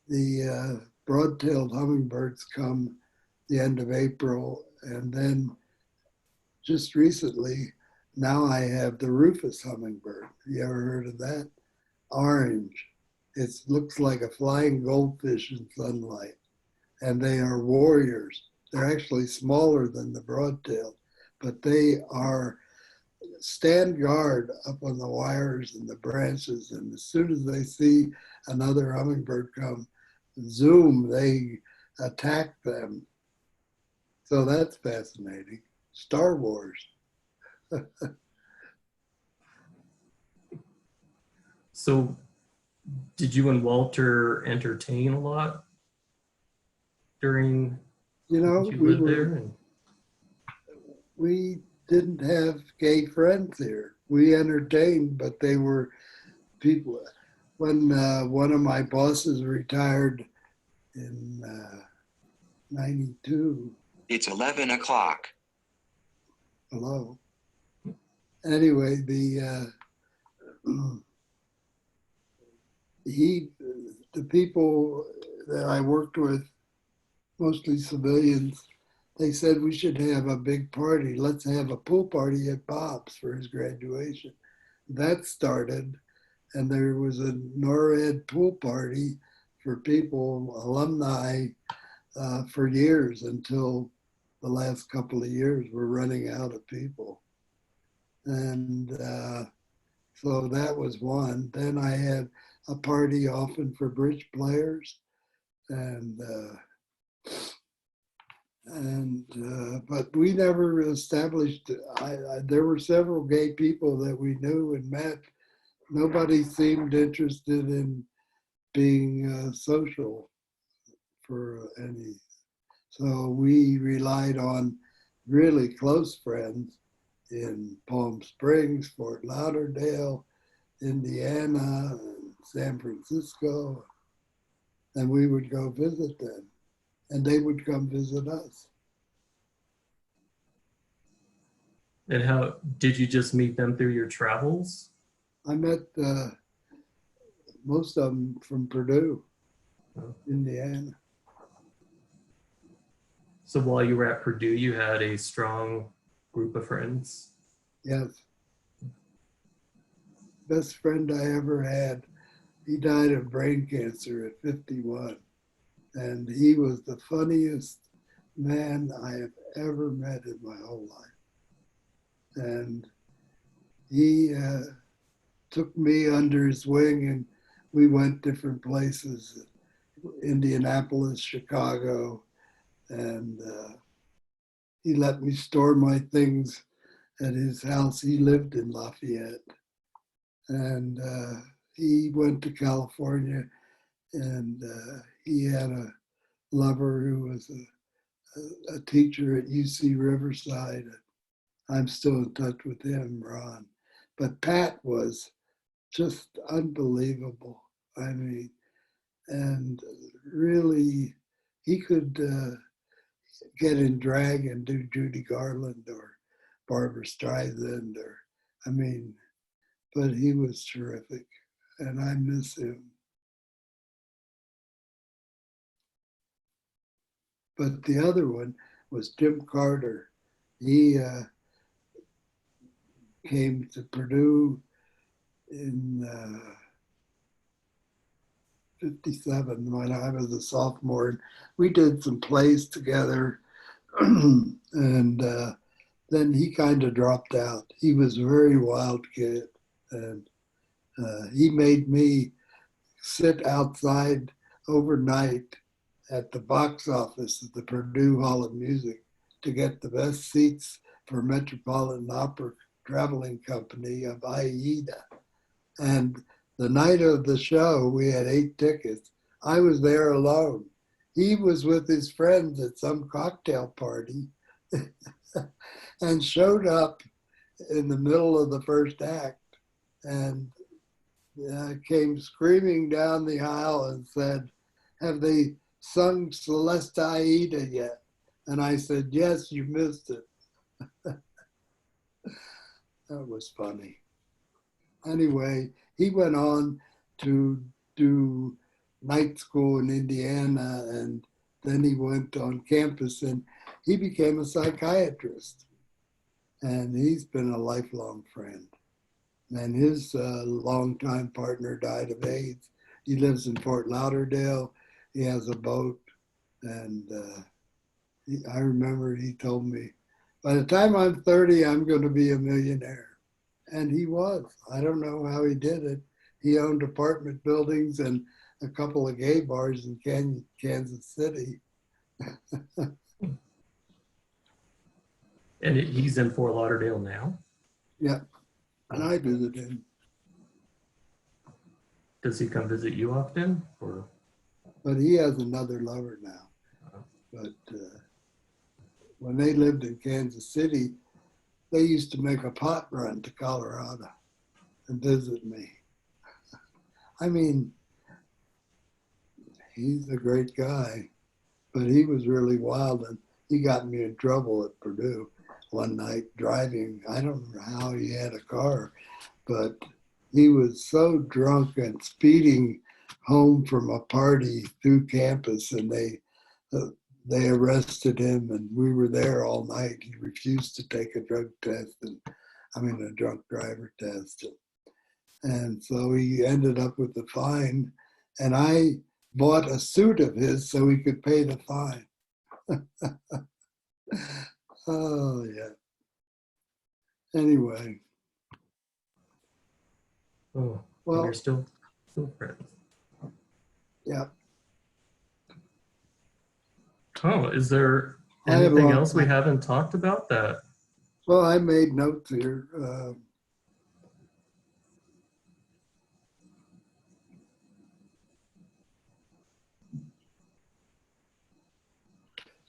the broad-tailed hummingbirds come the end of April, and then just recently, now I have the rufous hummingbird. You ever heard of that? Orange. It looks like a flying goldfish in sunlight, and they are warriors. They're actually smaller than the broad-tailed, but they are stand guard up on the wires and the branches, and as soon as they see another hummingbird come, zoom, they attack them. So that's fascinating. Star Wars. So did you and Walter entertain a lot during You know, you lived there? we didn't have gay friends here. We entertained, but they were people. When one of my bosses retired in 92. It's 11 o'clock. Hello. Anyway, the people that I worked with, mostly civilians, they said we should have a big party. Let's have a pool party at Bob's for his graduation. That started, and there was a NORAD pool party for people, alumni, for years until the last couple of years. We're running out of people. And so that was one. Then I had a party often for bridge players, and but we never established. There were several gay people that we knew and met. Nobody seemed interested in being social for any. So we relied on really close friends in Palm Springs, Fort Lauderdale, Indiana, and San Francisco, and we would go visit them, and they would come visit us. And how did you just meet them through your travels? I met most of them from Purdue, Indiana. So while you were at Purdue, you had a strong group of friends? Yes. Best friend I ever had, he died of brain cancer at 51. And he was the funniest man I have ever met in my whole life. And he took me under his wing, and we went different places, Indianapolis, Chicago, and he let me store my things at his house. He lived in Lafayette, and he went to California, and he had a lover who was a teacher at UC Riverside. I'm still in touch with him, Ron. But Pat was just unbelievable. I mean, and really, he could get in drag and do Judy Garland or Barbara Streisand, or, I mean, but he was terrific, and I miss him. But the other one was Jim Carter. He came to Purdue in 57 when I was a sophomore. And we did some plays together, and then he kind of dropped out. He was a very wild kid, and he made me sit outside overnight at the box office at the Purdue Hall of Music to get the best seats for Metropolitan Opera Traveling Company of AIDA. And the night of the show, we had 8 tickets. I was there alone. He was with his friends at some cocktail party and showed up in the middle of the first act and came screaming down the aisle and said, "Have they sung Celeste Aida yet?" And I said, "Yes, you missed it." That was funny. Anyway, he went on to do night school in Indiana, and then he went on campus and he became a psychiatrist. And he's been a lifelong friend. And his longtime partner died of AIDS. He lives in Fort Lauderdale. He has a boat. And I remember he told me, by the time I'm 30, I'm going to be a millionaire. And he was. I don't know how he did it. He owned apartment buildings and a couple of gay bars in Kansas City. And he's in Fort Lauderdale now? Yeah. And I visit him. Does he come visit you often? Or? But he has another lover now. But when they lived in Kansas City, they used to make a pot run to Colorado and visit me. I mean, he's a great guy, but he was really wild, and he got me in trouble at Purdue one night driving. I don't know how he had a car, but he was so drunk and speeding home from a party through campus, and they arrested him, and we were there all night. He refused to take a drug test, a drunk driver test. And so he ended up with the fine, and I bought a suit of his so he could pay the fine. Oh, yeah. Anyway. Oh, well, you're still friends. Yeah. Oh, is there anything else we haven't talked about that? Well, I made notes here.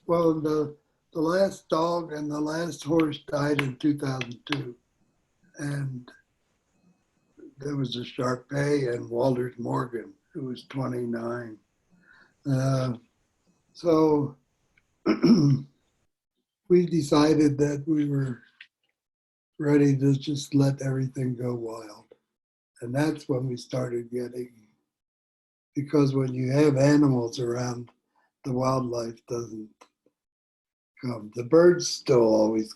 Well, the last dog and the last horse died in 2002. And there was a Sharpei and Walters Morgan, who was 29. So we decided that we were ready to just let everything go wild. And that's when we started getting, because when you have animals around, the wildlife doesn't come. The birds still always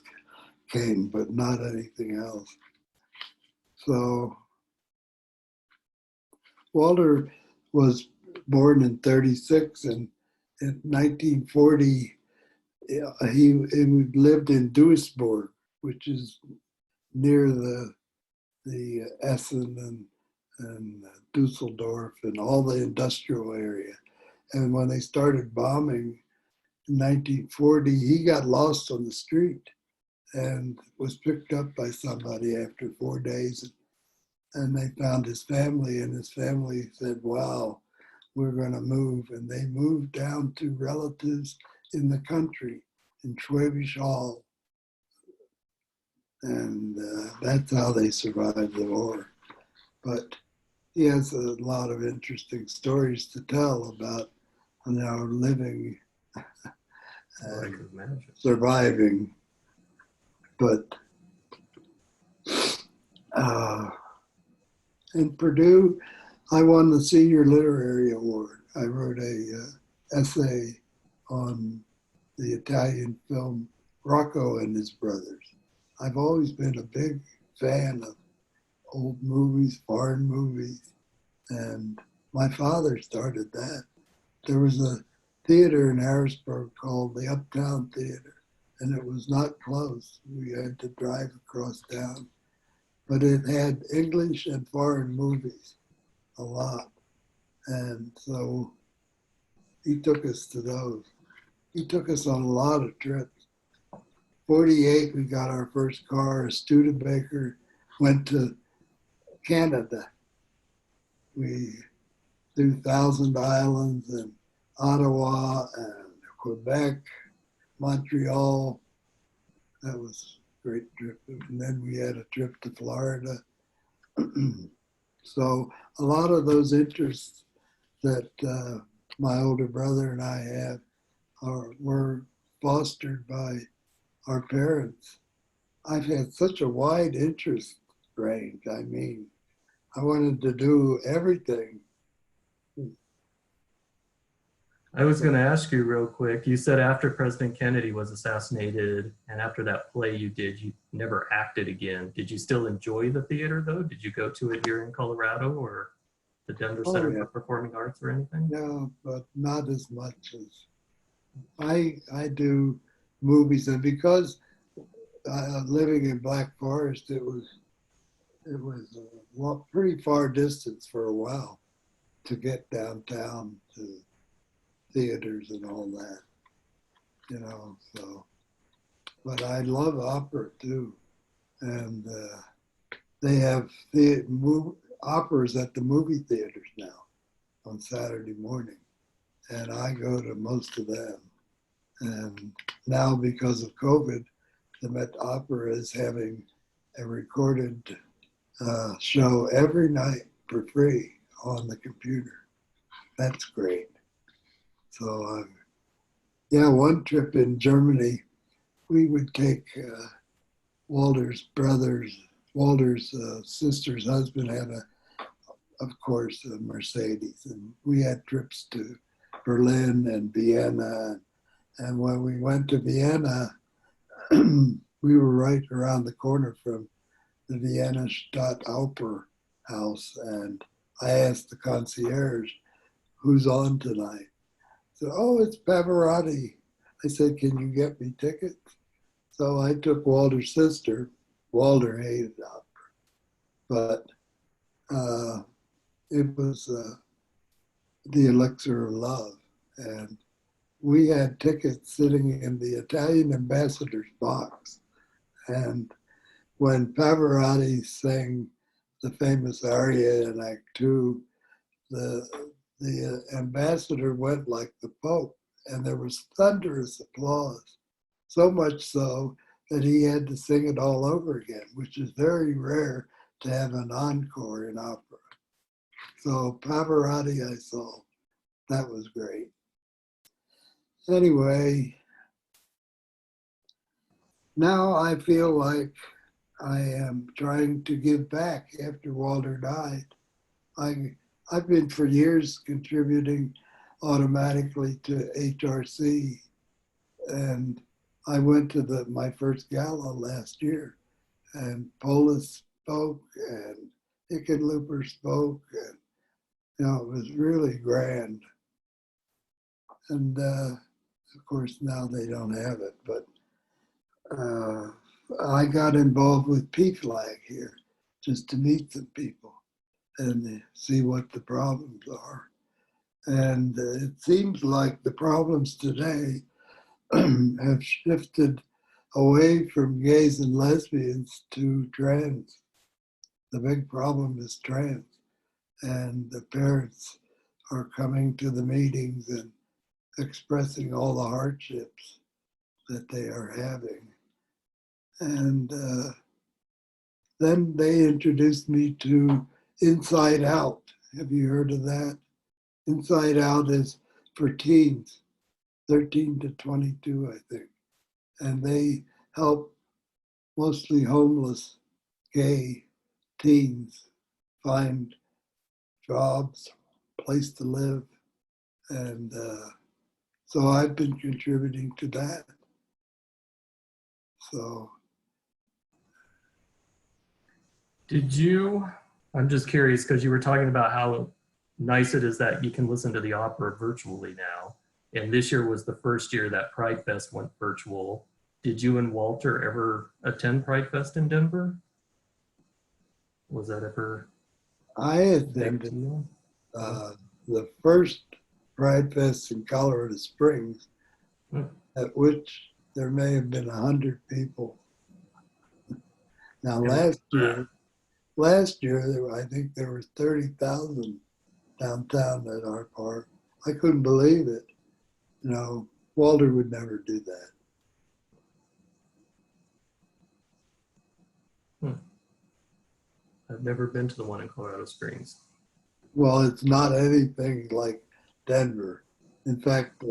came, but not anything else. So Walter was born in 36, and in 1940, he lived in Duisburg, which is near the Essen and Dusseldorf and all the industrial area. And when they started bombing in 1940, he got lost on the street and was picked up by somebody after 4 days. And they found his family, and his family said, "Wow, we're going to move." And they moved down to relatives in the country, in Schwäbisch Hall. And that's how they survived the war. But he has a lot of interesting stories to tell about living and surviving. But in Purdue, I won the Senior Literary Award. I wrote a essay on the Italian film Rocco and His Brothers. I've always been a big fan of old movies, foreign movies, and my father started that. There was a theater in Harrisburg called the Uptown Theater, and it was not close. We had to drive across town, but it had English and foreign movies, a lot. And so he took us to those. He took us on a lot of trips. 48, we got our first car. A Studebaker, went to Canada. We do Thousand Islands and Ottawa and Quebec, Montreal. That was a great trip. And then we had a trip to Florida. So a lot of those interests that my older brother and I have were fostered by our parents. I've had such a wide interest range. I mean, I wanted to do everything. I was going to ask you real quick. You said after President Kennedy was assassinated and after that play you did, you never acted again. Did you still enjoy the theater though? Did you go to it here in Colorado or the Denver Oh, Center yeah. for Performing Arts or anything? Yeah, but not as much as I do movies. And because living in Black Forest, it was a pretty far distance for a while to get downtown to theaters and all that, you know. So, but I love opera too, and they have operas at the movie theaters now on Saturday morning, and I go to most of them. And now because of COVID, the Met Opera is having a recorded show every night for free on the computer. That's great. So, yeah, one trip in Germany, we would take Walter's sister's husband had of course, a Mercedes, and we had trips to Berlin and Vienna. And when we went to Vienna, we were right around the corner from the Vienna Stadtoper house, and I asked the concierge, "Who's on tonight?" So, "Oh, it's Pavarotti." I said, "Can you get me tickets?" So I took Walter's sister. Walter hated opera, but it was the elixir of love. And we had tickets sitting in the Italian ambassador's box. And when Pavarotti sang the famous aria in Act Two, the ambassador went like the Pope, and there was thunderous applause, so much so that he had to sing it all over again, which is very rare to have an encore in opera. So Pavarotti I saw. That was great. Anyway, now I feel like I am trying to give back after Walter died. I've been for years contributing automatically to HRC, and I went to my first gala last year, and Polis spoke and Hickenlooper spoke, and it was really grand. And of course now they don't have it, but I got involved with PFLAG here just to meet some people and see what the problems are. And it seems like the problems today have shifted away from gays and lesbians to trans. The big problem is trans, and the parents are coming to the meetings and expressing all the hardships that they are having. And then they introduced me to Inside Out. Have you heard of that? Inside Out is for teens, 13 to 22, I think. And they help mostly homeless gay teens find jobs, place to live. And so I've been contributing to that. So. I'm just curious because you were talking about how nice it is that you can listen to the opera virtually now. And this year was the first year that Pride Fest went virtual. Did you and Walter ever attend Pride Fest in Denver? Was that ever? I attended the first Pride Fest in Colorado Springs, Hmm. at which there may have been 100 people. Now, Yeah. last year, I think there was 30,000 downtown at our park. I couldn't believe it. You know, Walter would never do that. I've never been to the one in Colorado Springs. Well, it's not anything like Denver. In fact,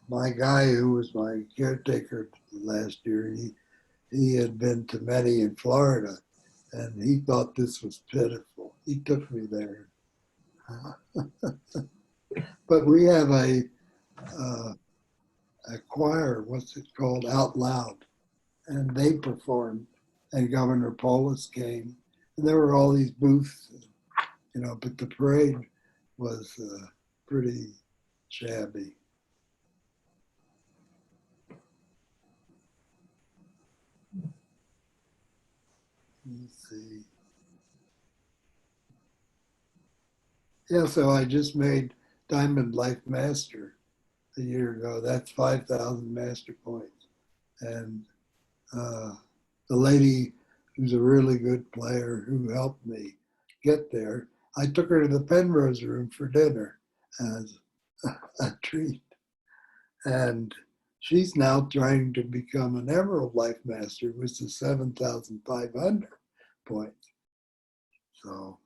my guy who was my caretaker last year, he had been to many in Florida, and he thought this was pitiful. He took me there. But we have a choir, what's it called, Out Loud, and they performed, and Governor Polis came, and there were all these booths, you know, but the parade was pretty shabby. Let's see. Yeah, so I just made Diamond Life Master a year ago. That's 5,000 master points. And the lady who's a really good player who helped me get there, I took her to the Penrose room for dinner as a treat. And she's now trying to become an Emerald Life Master, which is 7,500 points. So,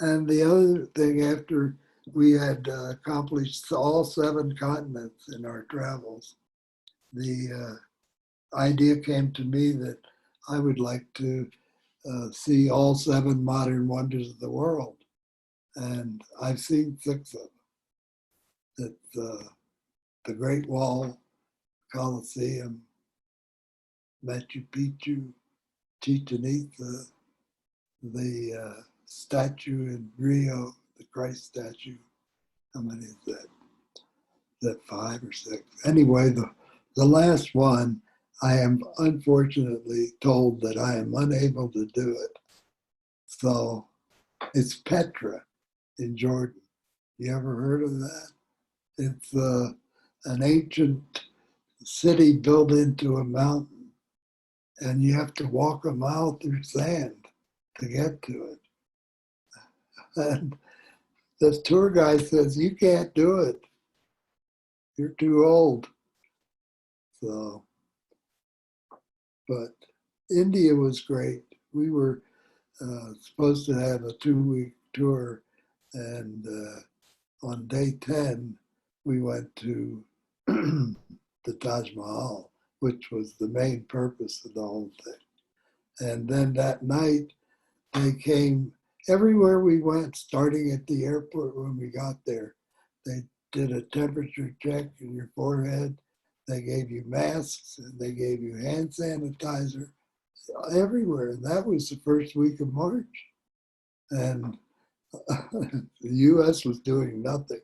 and the other thing, after we had accomplished all 7 continents in our travels, the idea came to me that I would like to see all 7 modern wonders of the world. And I've seen 6 of them. It's the Great Wall, Colosseum, Machu Picchu, Chichen Itza, the statue in Rio, the Christ statue. How many is that? Is that 5 or 6? Anyway, the last one, I am unfortunately told that I am unable to do it. So it's Petra in Jordan. You ever heard of that? It's an ancient city built into a mountain, and you have to walk a mile through sand to get to it. And the tour guide says, you can't do it. You're too old. So, but India was great. We were supposed to have a 2-week tour, and on day 10, we went to the Taj Mahal, which was the main purpose of the whole thing. And then that night, they came everywhere we went, starting at the airport when we got there. They did a temperature check in your forehead. They gave you masks, and they gave you hand sanitizer everywhere. And that was the first week of March. And the US was doing nothing.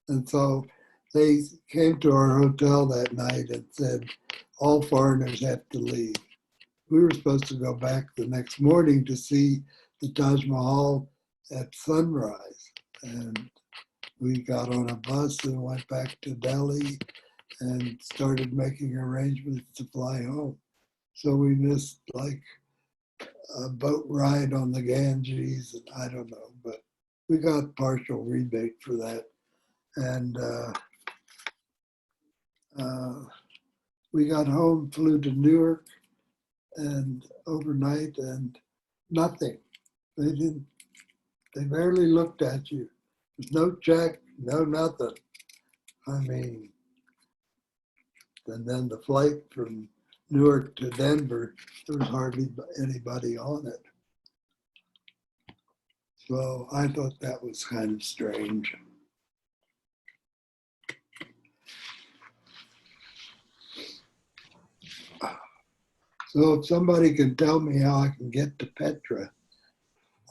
And so they came to our hotel that night and said, all foreigners have to leave. We were supposed to go back the next morning to see the Taj Mahal at sunrise. And we got on a bus and went back to Delhi and started making arrangements to fly home. So we missed like a boat ride on the Ganges, and I don't know, but we got partial rebate for that. And we got home, flew to Newark, and overnight, and nothing. They barely looked at you. There's no check, no nothing. I mean, and then the flight from Newark to Denver, there was hardly anybody on it. So I thought that was kind of strange. So if somebody can tell me how I can get to Petra,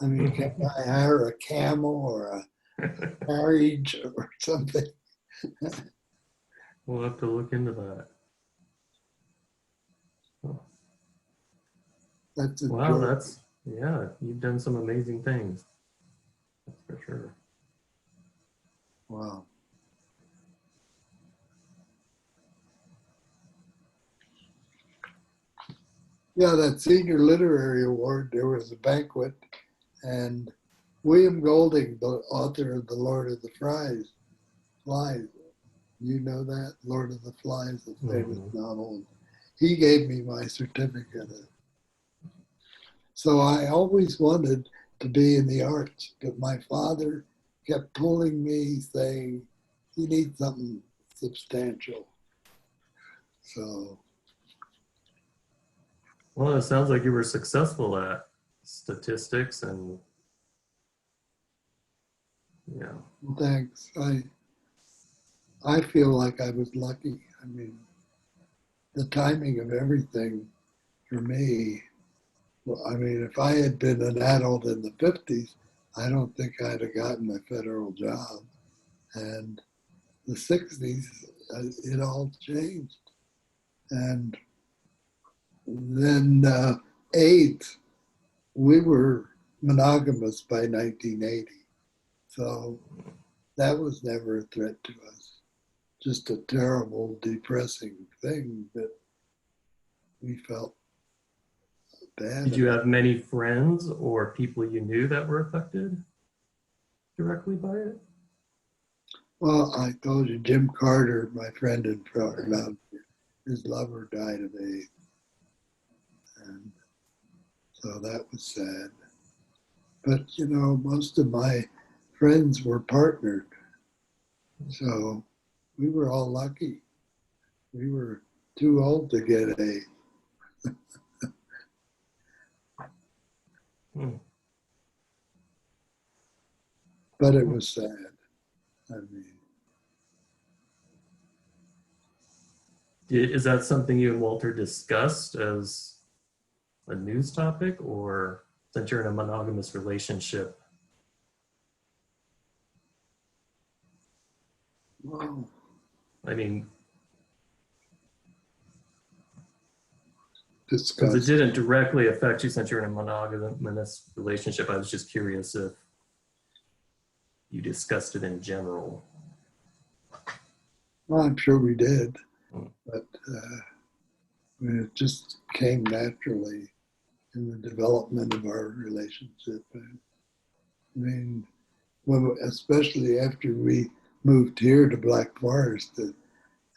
I mean, can I hire a camel or a carriage or something? We'll have to look into that. That's a Wow, joke. yeah, you've done some amazing things. That's for sure. Yeah, that senior literary award, there was a banquet, and William Golding, the author of The Lord of the Flies, you know that? Lord of the Flies, the famous novel. He gave me my certificate. So I always wanted to be in the arts, but my father kept pulling me, saying, you need something substantial. So, Well, it sounds like you were successful at statistics and, yeah. thanks. I feel like I was lucky. I mean, the timing of everything for me, well, I mean, if I had been an adult in the 50s, I don't think I'd have gotten a federal job. And the 60s, it all changed. And then AIDS, we were monogamous by 1980. So that was never a threat to us. Just a terrible, depressing thing that we felt bad Did you about. have many friends or people you knew that were affected directly by it? Well, I told you, Jim Carter, my friend in Philadelphia, his lover died of AIDS. And so that was sad. But, you know, most of my friends were partnered. So we were all lucky. We were too old to get AIDS. But it was sad. I mean, Is that something you and Walter discussed as a news topic, or since you're in a monogamous relationship? well, I mean, because it discussed. didn't directly affect you since you're in a monogamous relationship. I was just curious if you discussed it in general. Well, I'm sure we did, Mm. but I mean, it just came naturally in the development of our relationship. I mean, especially after we moved here to Black Forest,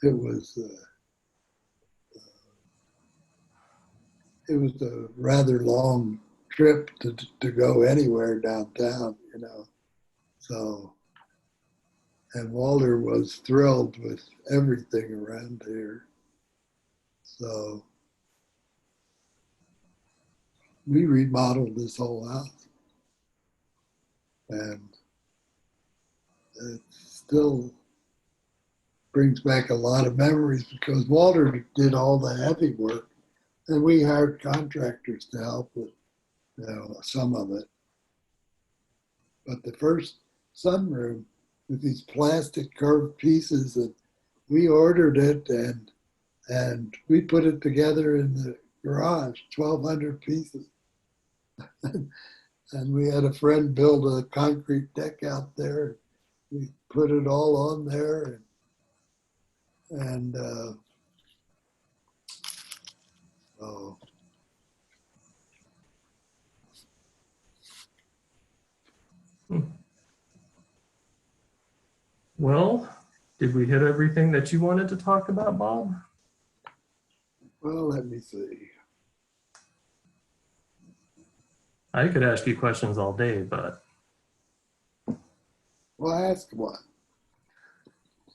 it was a rather long trip to go anywhere downtown, you know. So, and Walter was thrilled with everything around here. So we remodeled this whole house, and it still brings back a lot of memories because Walter did all the heavy work, and we hired contractors to help with, you know, some of it. But the first sunroom with these plastic curved pieces, and we ordered it, and we put it together in the garage, 1,200 pieces. And we had a friend build a concrete deck out there. We put it all on there, and oh, Well, did we hit everything that you wanted to talk about, Bob? well, let me see. I could ask you questions all day, but Well, ask one.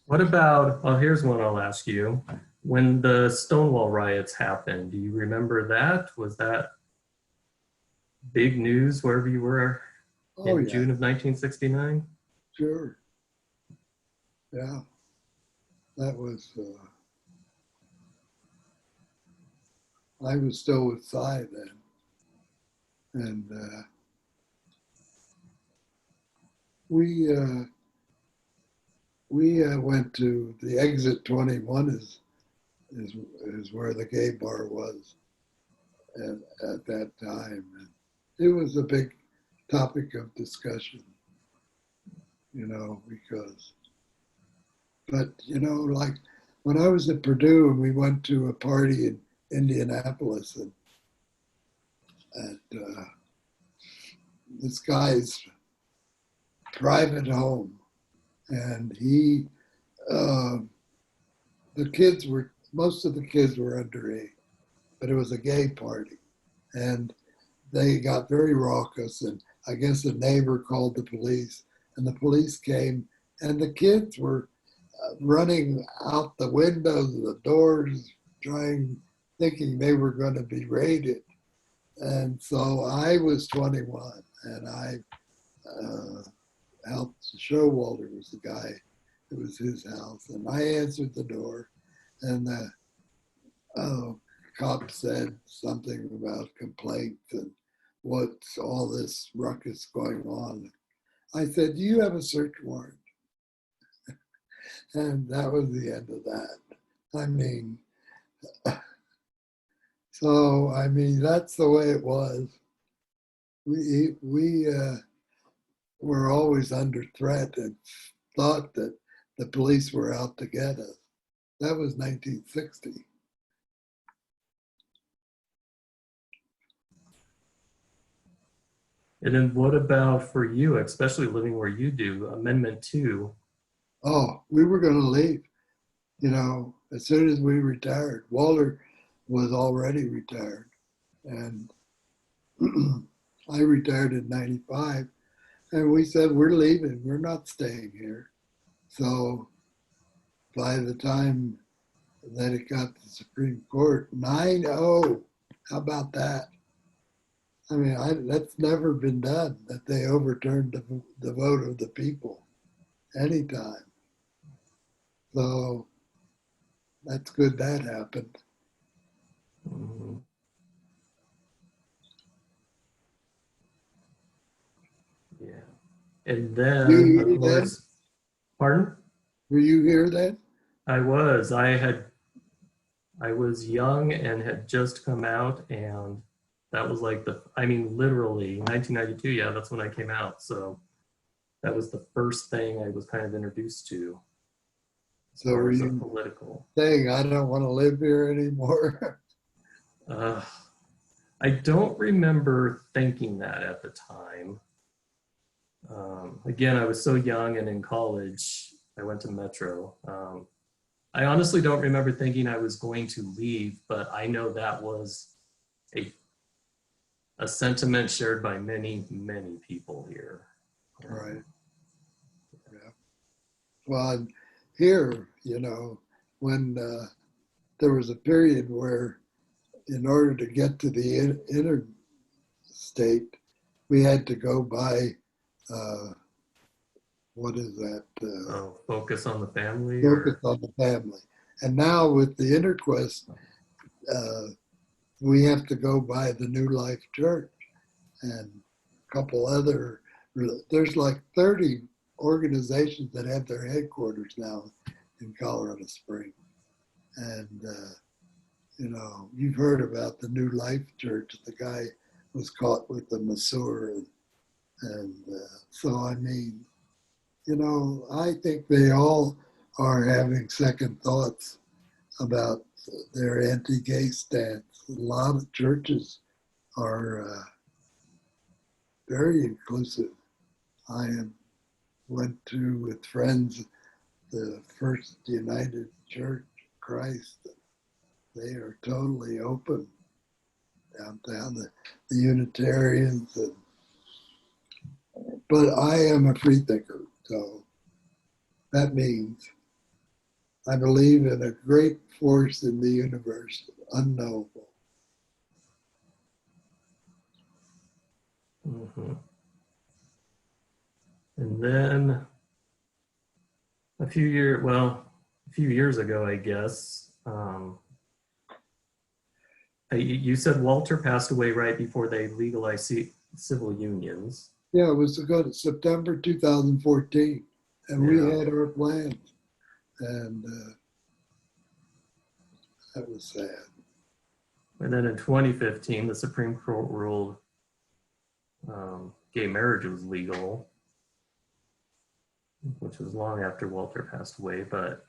what about, well, here's one I'll ask you. When the Stonewall riots happened, do you remember that? Was that big news wherever you were Oh, in yeah, June of 1969? sure. Yeah, that was, I was still with Cy then. And we went to the exit 21 is where the gay bar was at that time. And it was a big topic of discussion, you know, because, but, you know, like when I was at Purdue and we went to a party in Indianapolis, and at this guy's private home, and he, most of the kids were underage, but it was a gay party, and they got very raucous, and I guess a neighbor called the police, and the police came, and the kids were running out the windows, the doors, thinking they were going to be raided. And so I was 21, and I helped Showalter was the guy. It was his house, and I answered the door, and the cop said something about complaints and what's all this ruckus going on. I said, "Do you have a search warrant?" And that was the end of that. I mean, so I mean that's the way it was. We were always under threat and thought that the police were out to get us. That was 1960. And then what about for you, especially living where you do, Amendment 2? Oh, we were going to leave, you know, as soon as we retired. Walter was already retired, and I retired in 95, and we said, we're leaving, we're not staying here. So by the time that it got to the Supreme Court, 9-0, how about that? I mean, that's never been done, that they overturned the vote of the people anytime. So that's good that happened. Mm-hmm. Yeah. And then, of course, pardon? Were you here then? I was. I was young and had just come out, and that was like literally 1992. Yeah, that's when I came out. So that was the first thing I was kind of introduced to. So were you political saying, I don't want to live here anymore? I don't remember thinking that at the time. Again, I was so young, and in college, I went to Metro. I honestly don't remember thinking I was going to leave, but I know that was a sentiment shared by many, many people here. Right. Yeah. Well, here, you know, when there was a period where in order to get to the interstate, we had to go by, what is that? Focus on the family? Focus on the family. And now with the Interquest, we have to go by the New Life Church and a couple other, there's like 30 organizations that have their headquarters now in Colorado Springs. And, you know, you've heard about the New Life Church. The guy was caught with the masseur. And so, I mean, you know, I think they all are having second thoughts about their anti-gay stance. A lot of churches are very inclusive. I went to, with friends, the First United Church Christ. They are totally open downtown, the Unitarians. But I am a free thinker, so that means I believe in a great force in the universe, unknowable. Mm-hmm. And then a few years ago, I guess, you said Walter passed away right before they legalized civil unions. Yeah, it was September 2014, and we had our plans, and that was sad. And then in 2015, the Supreme Court ruled gay marriage was legal, which was long after Walter passed away. But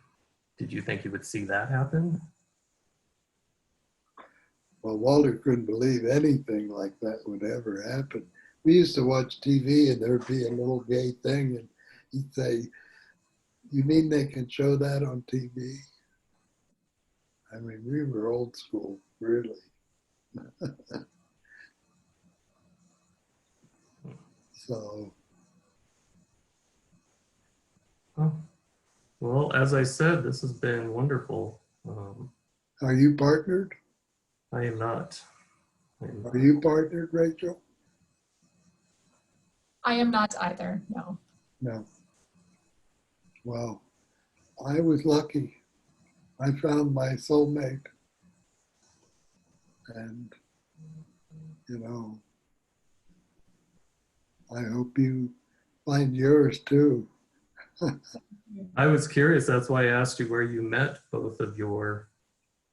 did you think you would see that happen? Well, Walter couldn't believe anything like that would ever happen. We used to watch TV and there'd be a little gay thing and he'd say, "You mean they can show that on TV?" I mean, we were old school, really. So, Oh, well, as I said, this has been wonderful. are you partnered? I am not. Are you partnered, Rachel? I am not either, no. No. Well, I was lucky. I found my soulmate. And, you know, I hope you find yours too. I was curious. That's why I asked you where you met both of your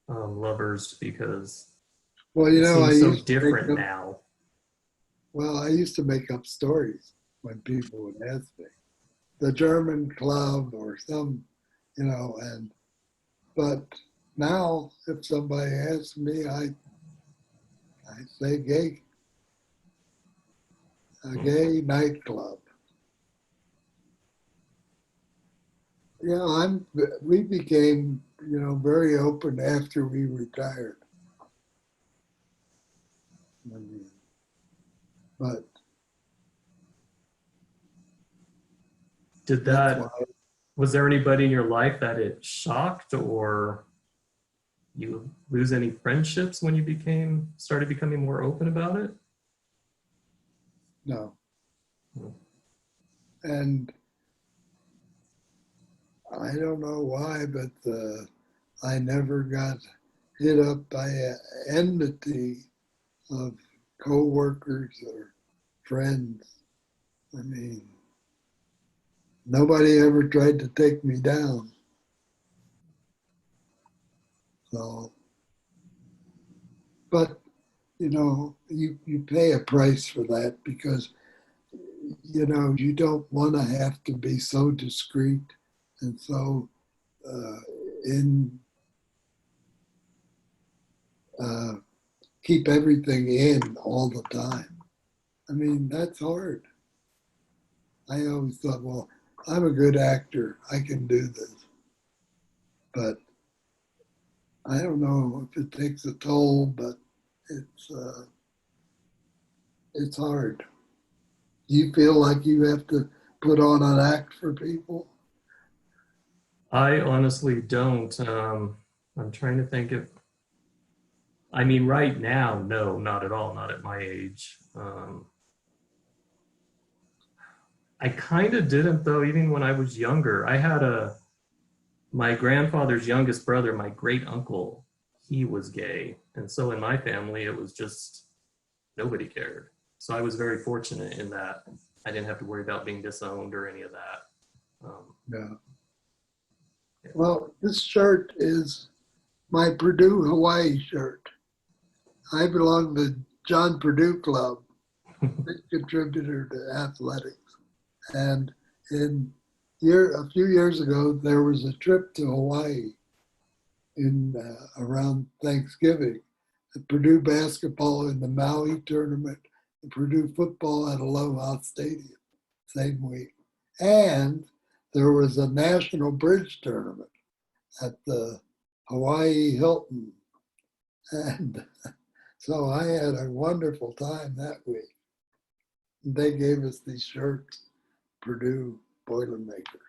lovers, because Well, you it know, seems so different now. well, I used to make up stories when people would ask me. The German club or some, you know, but now if somebody asks me, I say gay, a gay nightclub. Yeah, we became, you know, very open after we retired. I mean, but Did that's that, why, was there anybody in your life that it shocked, or you lose any friendships when you started becoming more open about it? no. Hmm. And I don't know why, but I never got hit up by enmity of coworkers or friends. I mean, nobody ever tried to take me down. So, but you know, you pay a price for that because you know you don't want to have to be so discreet and so uh, in keep everything in all the time. I mean, that's hard. I always thought, well, I'm a good actor. I can do this. But I don't know if it takes a toll, but it's hard. Do you feel like you have to put on an act for people? I honestly don't. I'm trying to think if, I mean, right now, no, not at all, not at my age. I kind of didn't though, even when I was younger. My grandfather's youngest brother, my great uncle, he was gay. And so in my family, it was just, nobody cared. So I was very fortunate in that I didn't have to worry about being disowned or any of that. Yeah. Yeah. Well, this shirt is my Purdue Hawaii shirt. I belong to John Purdue Club, big contributor to athletics. And a few years ago, there was a trip to Hawaii in around Thanksgiving. The Purdue basketball in the Maui tournament, the Purdue football at Aloha Stadium, same week. And there was a national bridge tournament at the Hawaii Hilton. And so I had a wonderful time that week. They gave us these shirts, Purdue Boilermaker.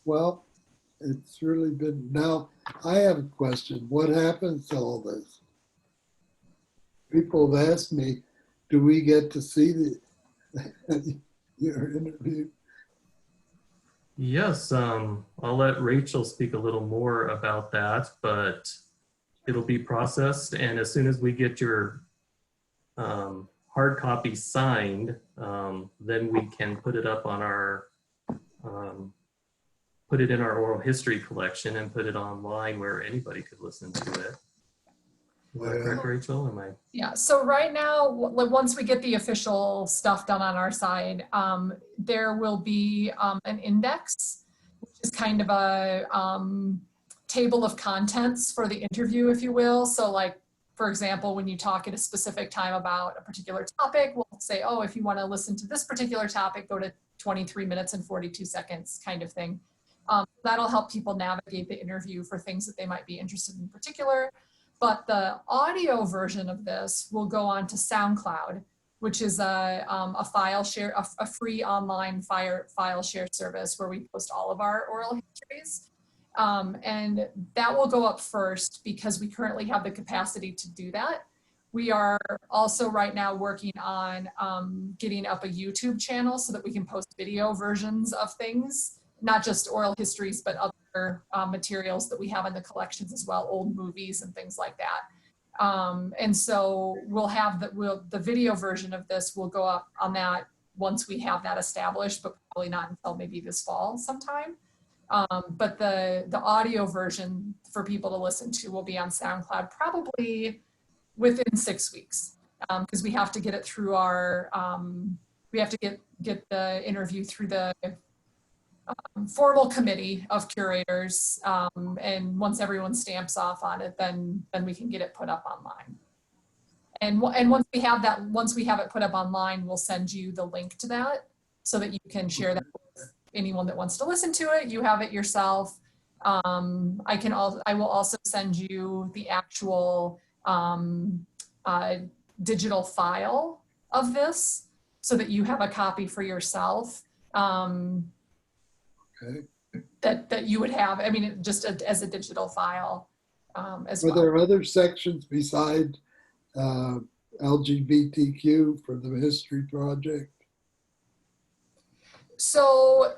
Well, it's really been, now I have a question. What happens to all this? People have asked me, do we get to see your interview? Yes, I'll let Rachel speak a little more about that, but it'll be processed. And as soon as we get your hard copy signed, then we can put it up on our, put it in our oral history collection and put it online where anybody could listen to it. Is that correct, Rachel? Am I? Yeah, so right now, once we get the official stuff done on our side, there will be an index just kind of a table of contents for the interview, if you will. So like, for example, when you talk at a specific time about a particular topic, we'll say, oh, if you want to listen to this particular topic, go to 23 minutes and 42 seconds kind of thing. That'll help people navigate the interview for things that they might be interested in particular. But the audio version of this will go on to SoundCloud, which is a file share, a free online file share service where we post all of our oral histories. And that will go up first because we currently have the capacity to do that. We are also right now working on getting up a YouTube channel so that we can post video versions of things, not just oral histories, but other materials that we have in the collections as well, old movies and things like that. And so we'll have the video version of this will go up on that once we have that established, but probably not until maybe this fall sometime. But the audio version for people to listen to will be on SoundCloud probably within 6 weeks, because we have to get it through our, we have to get the interview through the formal committee of curators. And once everyone stamps off on it, then we can get it put up online. And once we have it put up online, we'll send you the link to that so that you can share that with anyone that wants to listen to it. You have it yourself. I will also send you the actual digital file of this so that you have a copy for yourself. Okay. That you would have, I mean, just as a digital file as Were well. there other sections besides LGBTQ for the history project? So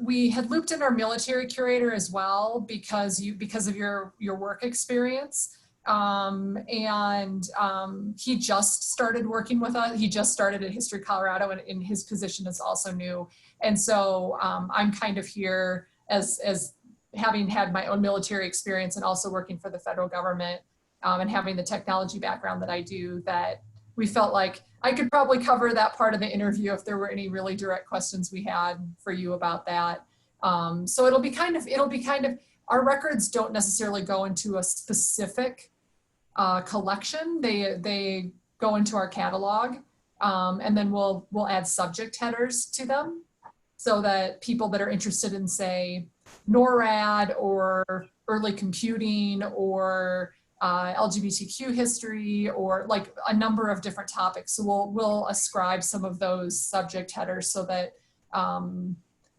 we had looped in our military curator as well because of your work experience. He just started working with us. He just started at History Colorado, and his position is also new. And so I'm kind of here as having had my own military experience and also working for the federal government and having the technology background that I do, that we felt like I could probably cover that part of the interview if there were any really direct questions we had for you about that. So it'll be kind of, our records don't necessarily go into a specific collection. They go into our catalog, and then we'll add subject headers to them so that people that are interested in, say, NORAD or early computing or LGBTQ history or like a number of different topics. So we'll ascribe some of those subject headers so that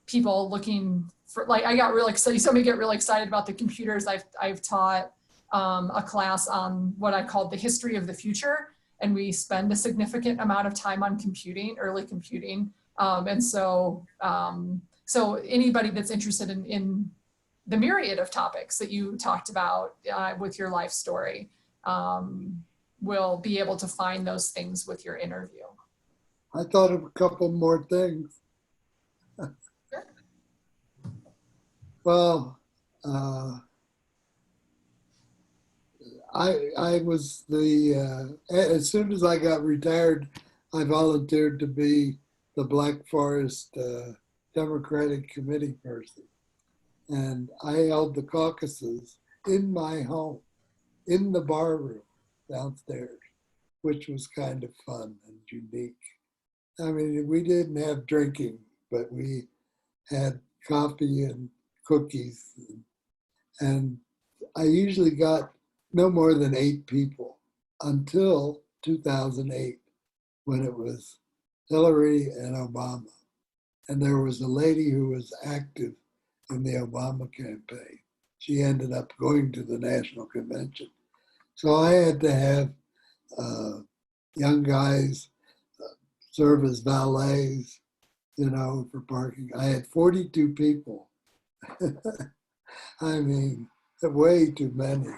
people looking for, like, I got really excited. Somebody get really excited about the computers. I've taught a class on what I called the history of the future. And we spend a significant amount of time on computing, early computing. And so anybody that's interested in the myriad of topics that you talked about with your life story will be able to find those things with your interview. I thought of a couple more things. Sure. Well, I was as soon as I got retired, I volunteered to be the Black Forest Democratic Committee person. And I held the caucuses in my home, in the bar room downstairs, which was kind of fun and unique. I mean, we didn't have drinking, but we had coffee and cookies. And I usually got no more than 8 people until 2008, when it was Hillary and Obama. And there was a lady who was active in the Obama campaign. She ended up going to the national convention. So I had to have young guys serve as valets, for parking. I had 42 people. I mean, way too many.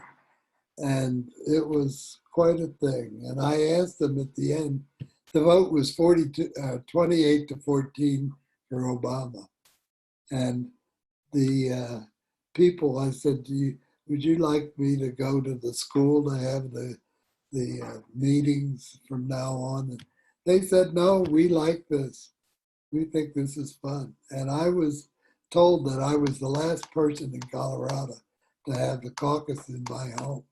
And it was quite a thing. And I asked them at the end, the vote was 28 to 14 for Obama. And the people, I said, would you like me to go to the school to have the meetings from now on? And they said, no, we like this. We think this is fun. And I was told that I was the last person in Colorado to have the caucus in my home.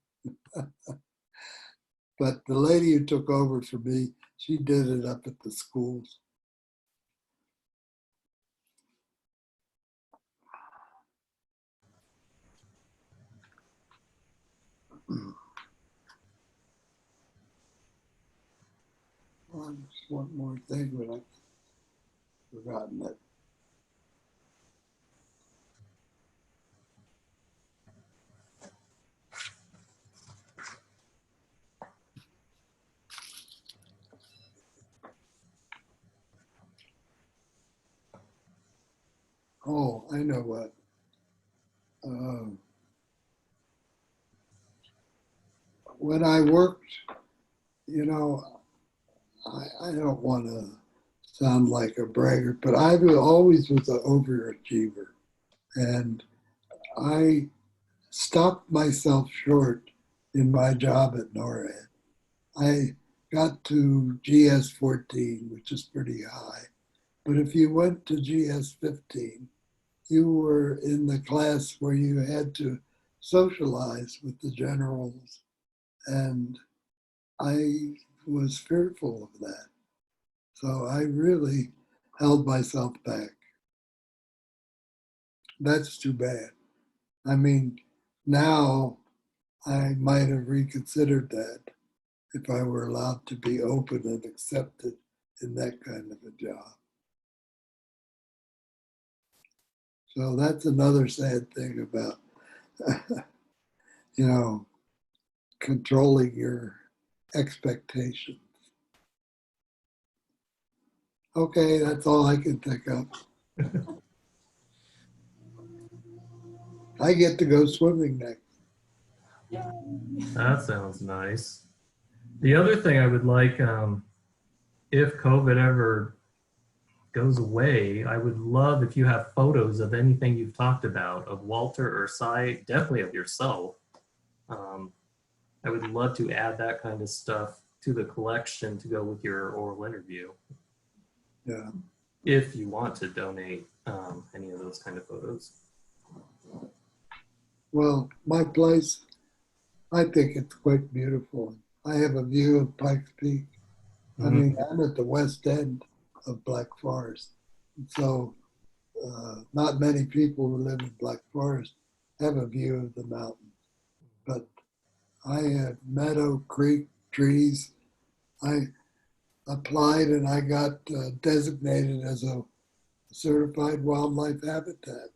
But the lady who took over for me, she did it up at the schools. Well, just one more thing, but I've forgotten it. Oh, I know what. When I worked, you know, I don't want to sound like a braggart, but I always was an overachiever. And I stopped myself short in my job at NORAD. I got to GS 14, which is pretty high. But if you went to GS 15, you were in the class where you had to socialize with the generals. And I was fearful of that. So I really held myself back. That's too bad. I mean, now I might have reconsidered that if I were allowed to be open and accepted in that kind of a job. So that's another sad thing about, you know, controlling your expectations. Okay, that's all I can think of. I get to go swimming next. That sounds nice. The other thing I would like, if COVID ever goes away, I would love if you have photos of anything you've talked about, of Walter or Cy, definitely of yourself. I would love to add that kind of stuff to the collection to go with your oral interview. Yeah. If you want to donate any of those kind of photos. Well, my place, I think it's quite beautiful. I have a view of Pikes Peak. I mean, I'm at the west end of Black Forest. So not many people who live in Black Forest have a view of the mountains. But I had meadow, creek, trees. I applied and I got designated as a certified wildlife habitat.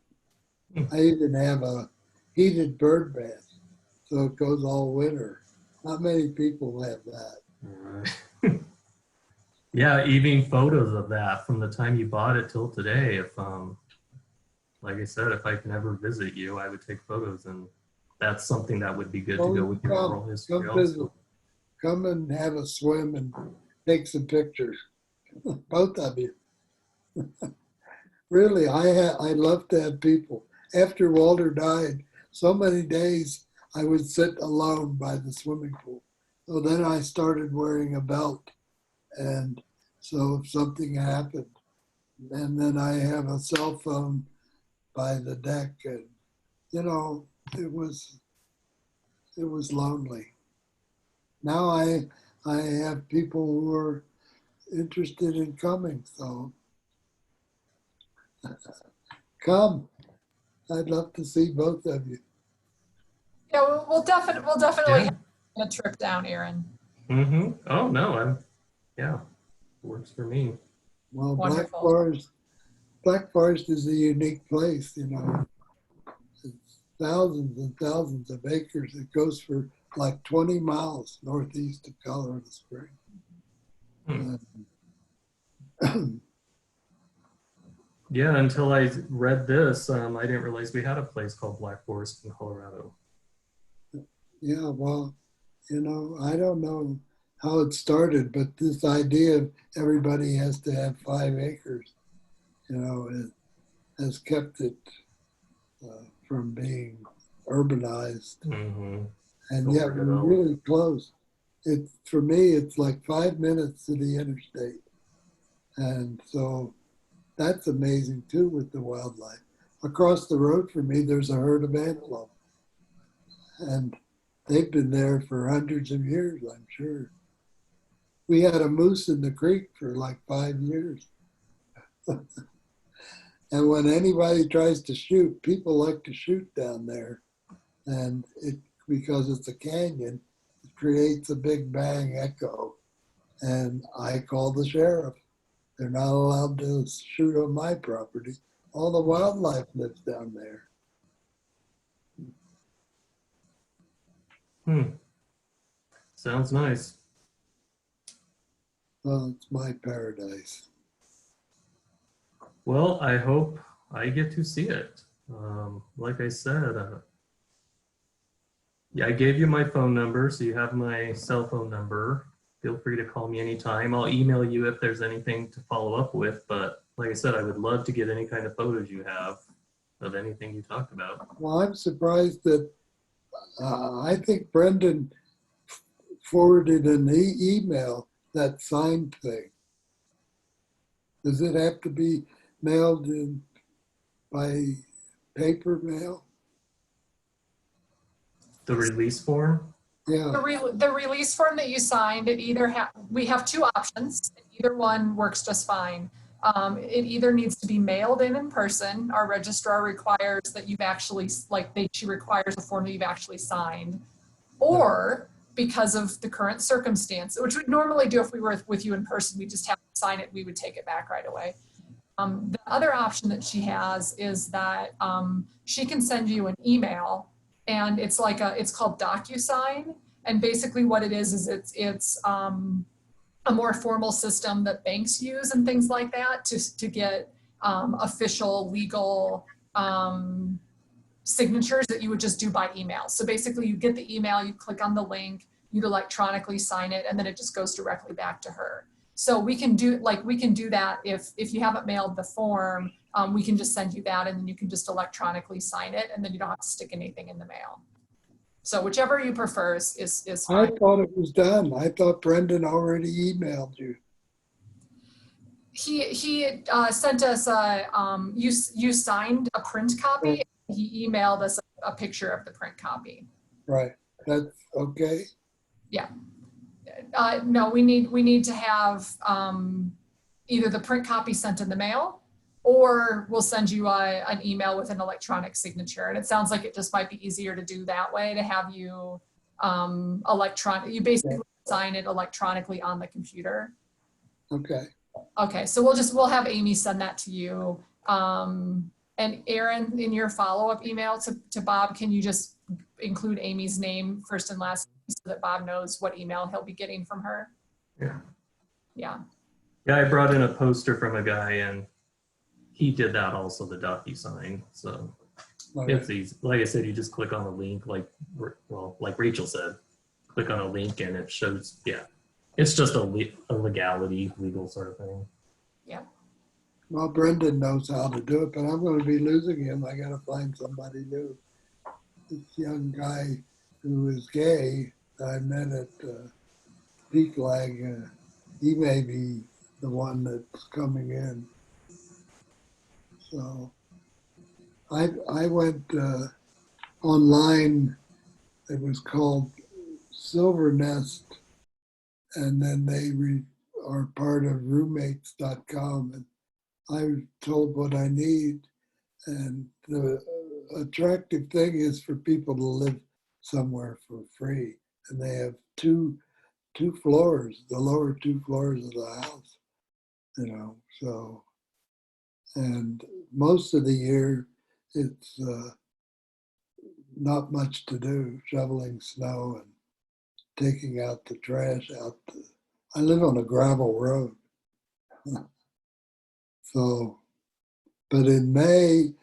I even have a heated bird bath, so it goes all winter. Not many people have that. Yeah, even photos of that from the time you bought it till today. If, like I said, if I can ever visit you, I would take photos, and that's something that would be good to go with your oral history Come visit. also. Come and have a swim and take some pictures, both of you. Really, I love to have people. After Walter died, so many days I would sit alone by the swimming pool. So then I started wearing a belt. And so if something happened, and then I have a cell phone by the deck, and you know, it was lonely. Now I have people who are interested in coming, so come. I'd love to see both of you. Yeah, we'll definitely have a trip down, Aaron. Oh no, yeah, works for me. Well, Wonderful. Black Forest is a unique place, you know. It's thousands and thousands of acres. It goes for like 20 miles northeast of Colorado Springs. Yeah, until I read this, I didn't realize we had a place called Black Forest in Colorado. Yeah, well, you know, I don't know how it started, but this idea of everybody has to have 5 acres, you know, it has kept it from being urbanized. And yet we're really close. For me, it's like 5 minutes to the interstate. And so that's amazing too with the wildlife. across the road from me, there's a herd of antelope. And they've been there for hundreds of years, I'm sure. We had a moose in the creek for like 5 years. And when anybody tries to shoot, people like to shoot down there. And because it's a canyon, it creates a big bang echo. And I call the sheriff. They're not allowed to shoot on my property. All the wildlife lives down there. Sounds nice. Well, it's my paradise. Well, I hope I get to see it. Like I said, yeah, I gave you my phone number, so you have my cell phone number. Feel free to call me anytime. I'll email you if there's anything to follow up with, but like I said, I would love to get any kind of photos you have of anything you talked about. Well, I'm surprised that I think Brendan forwarded an email, that signed thing. Does it have to be mailed in by paper mail? The release form? Yeah, The release form that you signed, we have two options. Either one works just fine. It either needs to be mailed in person. Our registrar requires that you've actually, she requires a form that you've actually signed. Or because of the current circumstance, which we'd normally do if we were with you in person, we just have to sign it, we would take it back right away. The other option that she has is that she can send you an email, and it's called DocuSign. And basically what it is it's a more formal system that banks use and things like that to get official legal signatures that you would just do by email. So basically you get the email, you click on the link, you'd electronically sign it, and then it just goes directly back to her. So we can do that if you haven't mailed the form, we can just send you that, and then you can just electronically sign it, and then you don't have to stick anything in the mail. So whichever you prefer is I fine. thought it was done. I thought Brendan already emailed you. He sent us you signed a print copy. He emailed us a picture of the print copy. Right. That's okay. Yeah. No, we need to have either the print copy sent in the mail, or we'll send you an email with an electronic signature. And it sounds like it just might be easier to do that way, to have you you basically sign it electronically on the computer. Okay. Okay, so we'll have Amy send that to you. And Aaron, in your follow-up email to Bob, can you just include Amy's name first and last so that Bob knows what email he'll be getting from her? Yeah. Yeah. Yeah, I brought in a poster from a guy, and he did that also, the DocuSign. So it's easy. Like I said, you just click on a link, like Rachel said, click on a link and it shows, yeah. It's just a legality, legal sort of thing. Yeah. Well, Brendan knows how to do it, but I'm going to be losing him. I got to find somebody new. This young guy who is gay that I met at Peak Lag, he may be the one that's coming in. So I went online. It was called Silver Nest, and then they are part of roommates.com, and I was told what I need. And the attractive thing is for people to live somewhere for free, and they have two floors, the lower 2 floors of the house, so, and most of the year it's not much to do, shoveling snow and taking out the trash I live on a gravel road. So, but in May,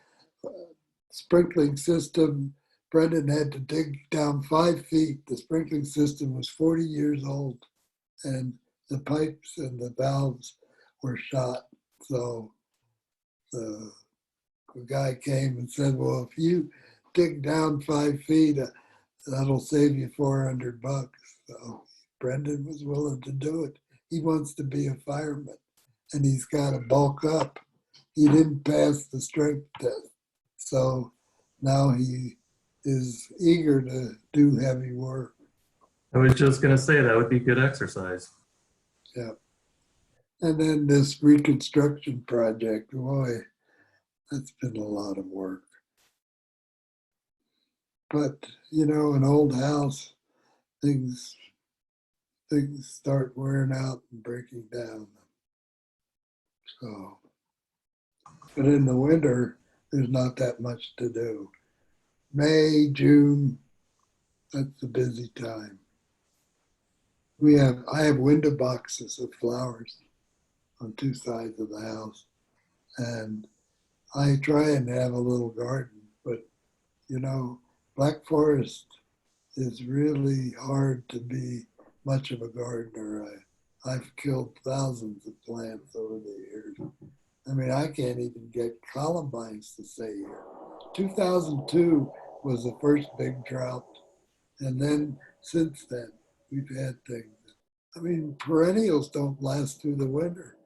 sprinkling system, Brendan had to dig down 5 feet. The sprinkling system was 40 years old, and the pipes and the valves were shot. So the guy came and said, well, if you dig down 5 feet, that'll save you $400. So Brendan was willing to do it. He wants to be a fireman, and he's got to bulk up. He didn't pass the strength test, So now he is eager to do heavy work. I was just going to say that would be good exercise. Yeah. And then this reconstruction project, boy, that's been a lot of work. But, you know, an old house, things start wearing out and breaking down. So, but in the winter, there's not that much to do. May, June, that's a busy time. I have window boxes of flowers on two sides of the house. And I try and have a little garden, but you know, Black Forest is really hard to be much of a gardener. I've killed thousands of plants over the years. I mean, I can't even get columbines to stay here. 2002 was the first big drought. And then since then, we've had things. I mean, perennials don't last through the winter.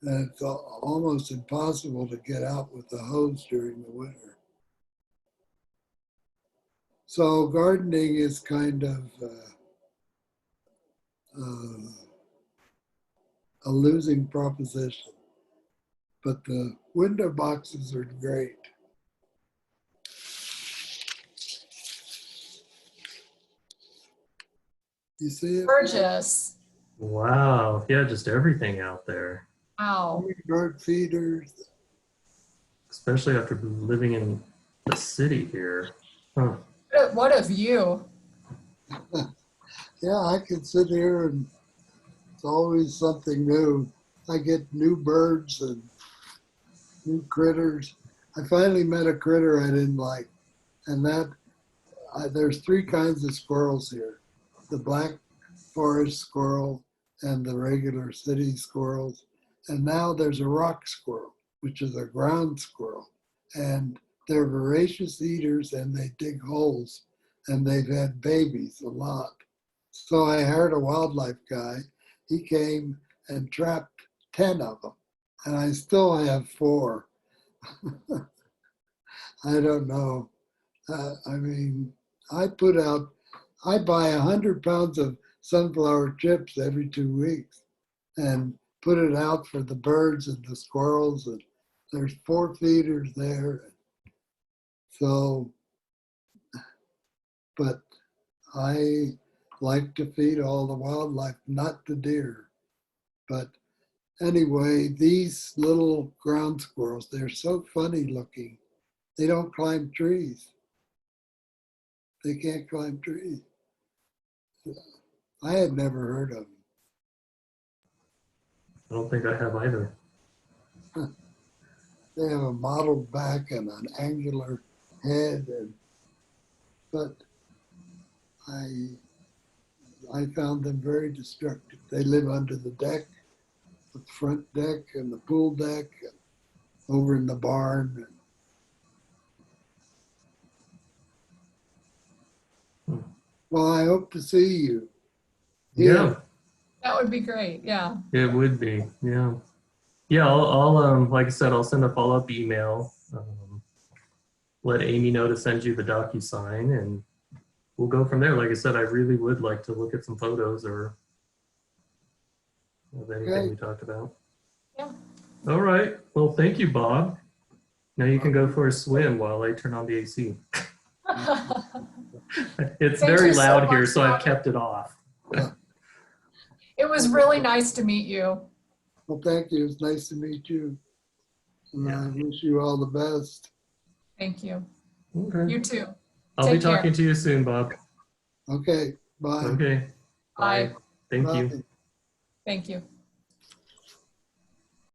And it's almost impossible to get out with the hose during the winter. So gardening is kind of a losing proposition, but the window boxes are great. You see it? Gorgeous. Wow. Yeah, just everything out there. Wow. Bird feeders. Especially after living in the city here. Huh. What a view. Yeah, I can sit here and it's always something new. I get new birds and new critters. I finally met a critter I didn't like, and there's three kinds of squirrels here: the black forest squirrel and the regular city squirrels. And now there's a rock squirrel, which is a ground squirrel, and they're voracious eaters and they dig holes, and they've had babies a lot. So I hired a wildlife guy. He came and trapped 10 of them, and I still have 4. I don't know. I mean, I buy 100 pounds of sunflower chips every 2 weeks and put it out for the birds and the squirrels. And there's 4 feeders there. So, but I like to feed all the wildlife, not the deer. But anyway, these little ground squirrels, they're so funny looking. They don't climb trees. They can't climb trees. I had never heard of them. I don't think I have either. They have a mottled back and an angular head, but I found them very destructive. They live under the deck, the front deck and the pool deck, and over in the barn. Well, I hope to see you. Yeah, That would be great. Yeah. it would be. Yeah. Yeah, I'll like I said, I'll send a follow-up email. Let Amy know to send you the DocuSign, and we'll go from there. Like I said, I really would like to look at some photos or of anything we talked about. Yeah. All right. Well, thank you, Bob. Now you can go for a swim while I turn on the AC. It's Thank very you so loud here, much, so I've Bob. kept it off. It was really nice to meet you. Well, thank you. It's nice to meet you. And Yeah. I wish you all the best. Thank you. Okay. You too. I'll be Take care. talking to you soon, Bob. Okay, bye. Okay. Bye. Thank Bye. you. Thank you.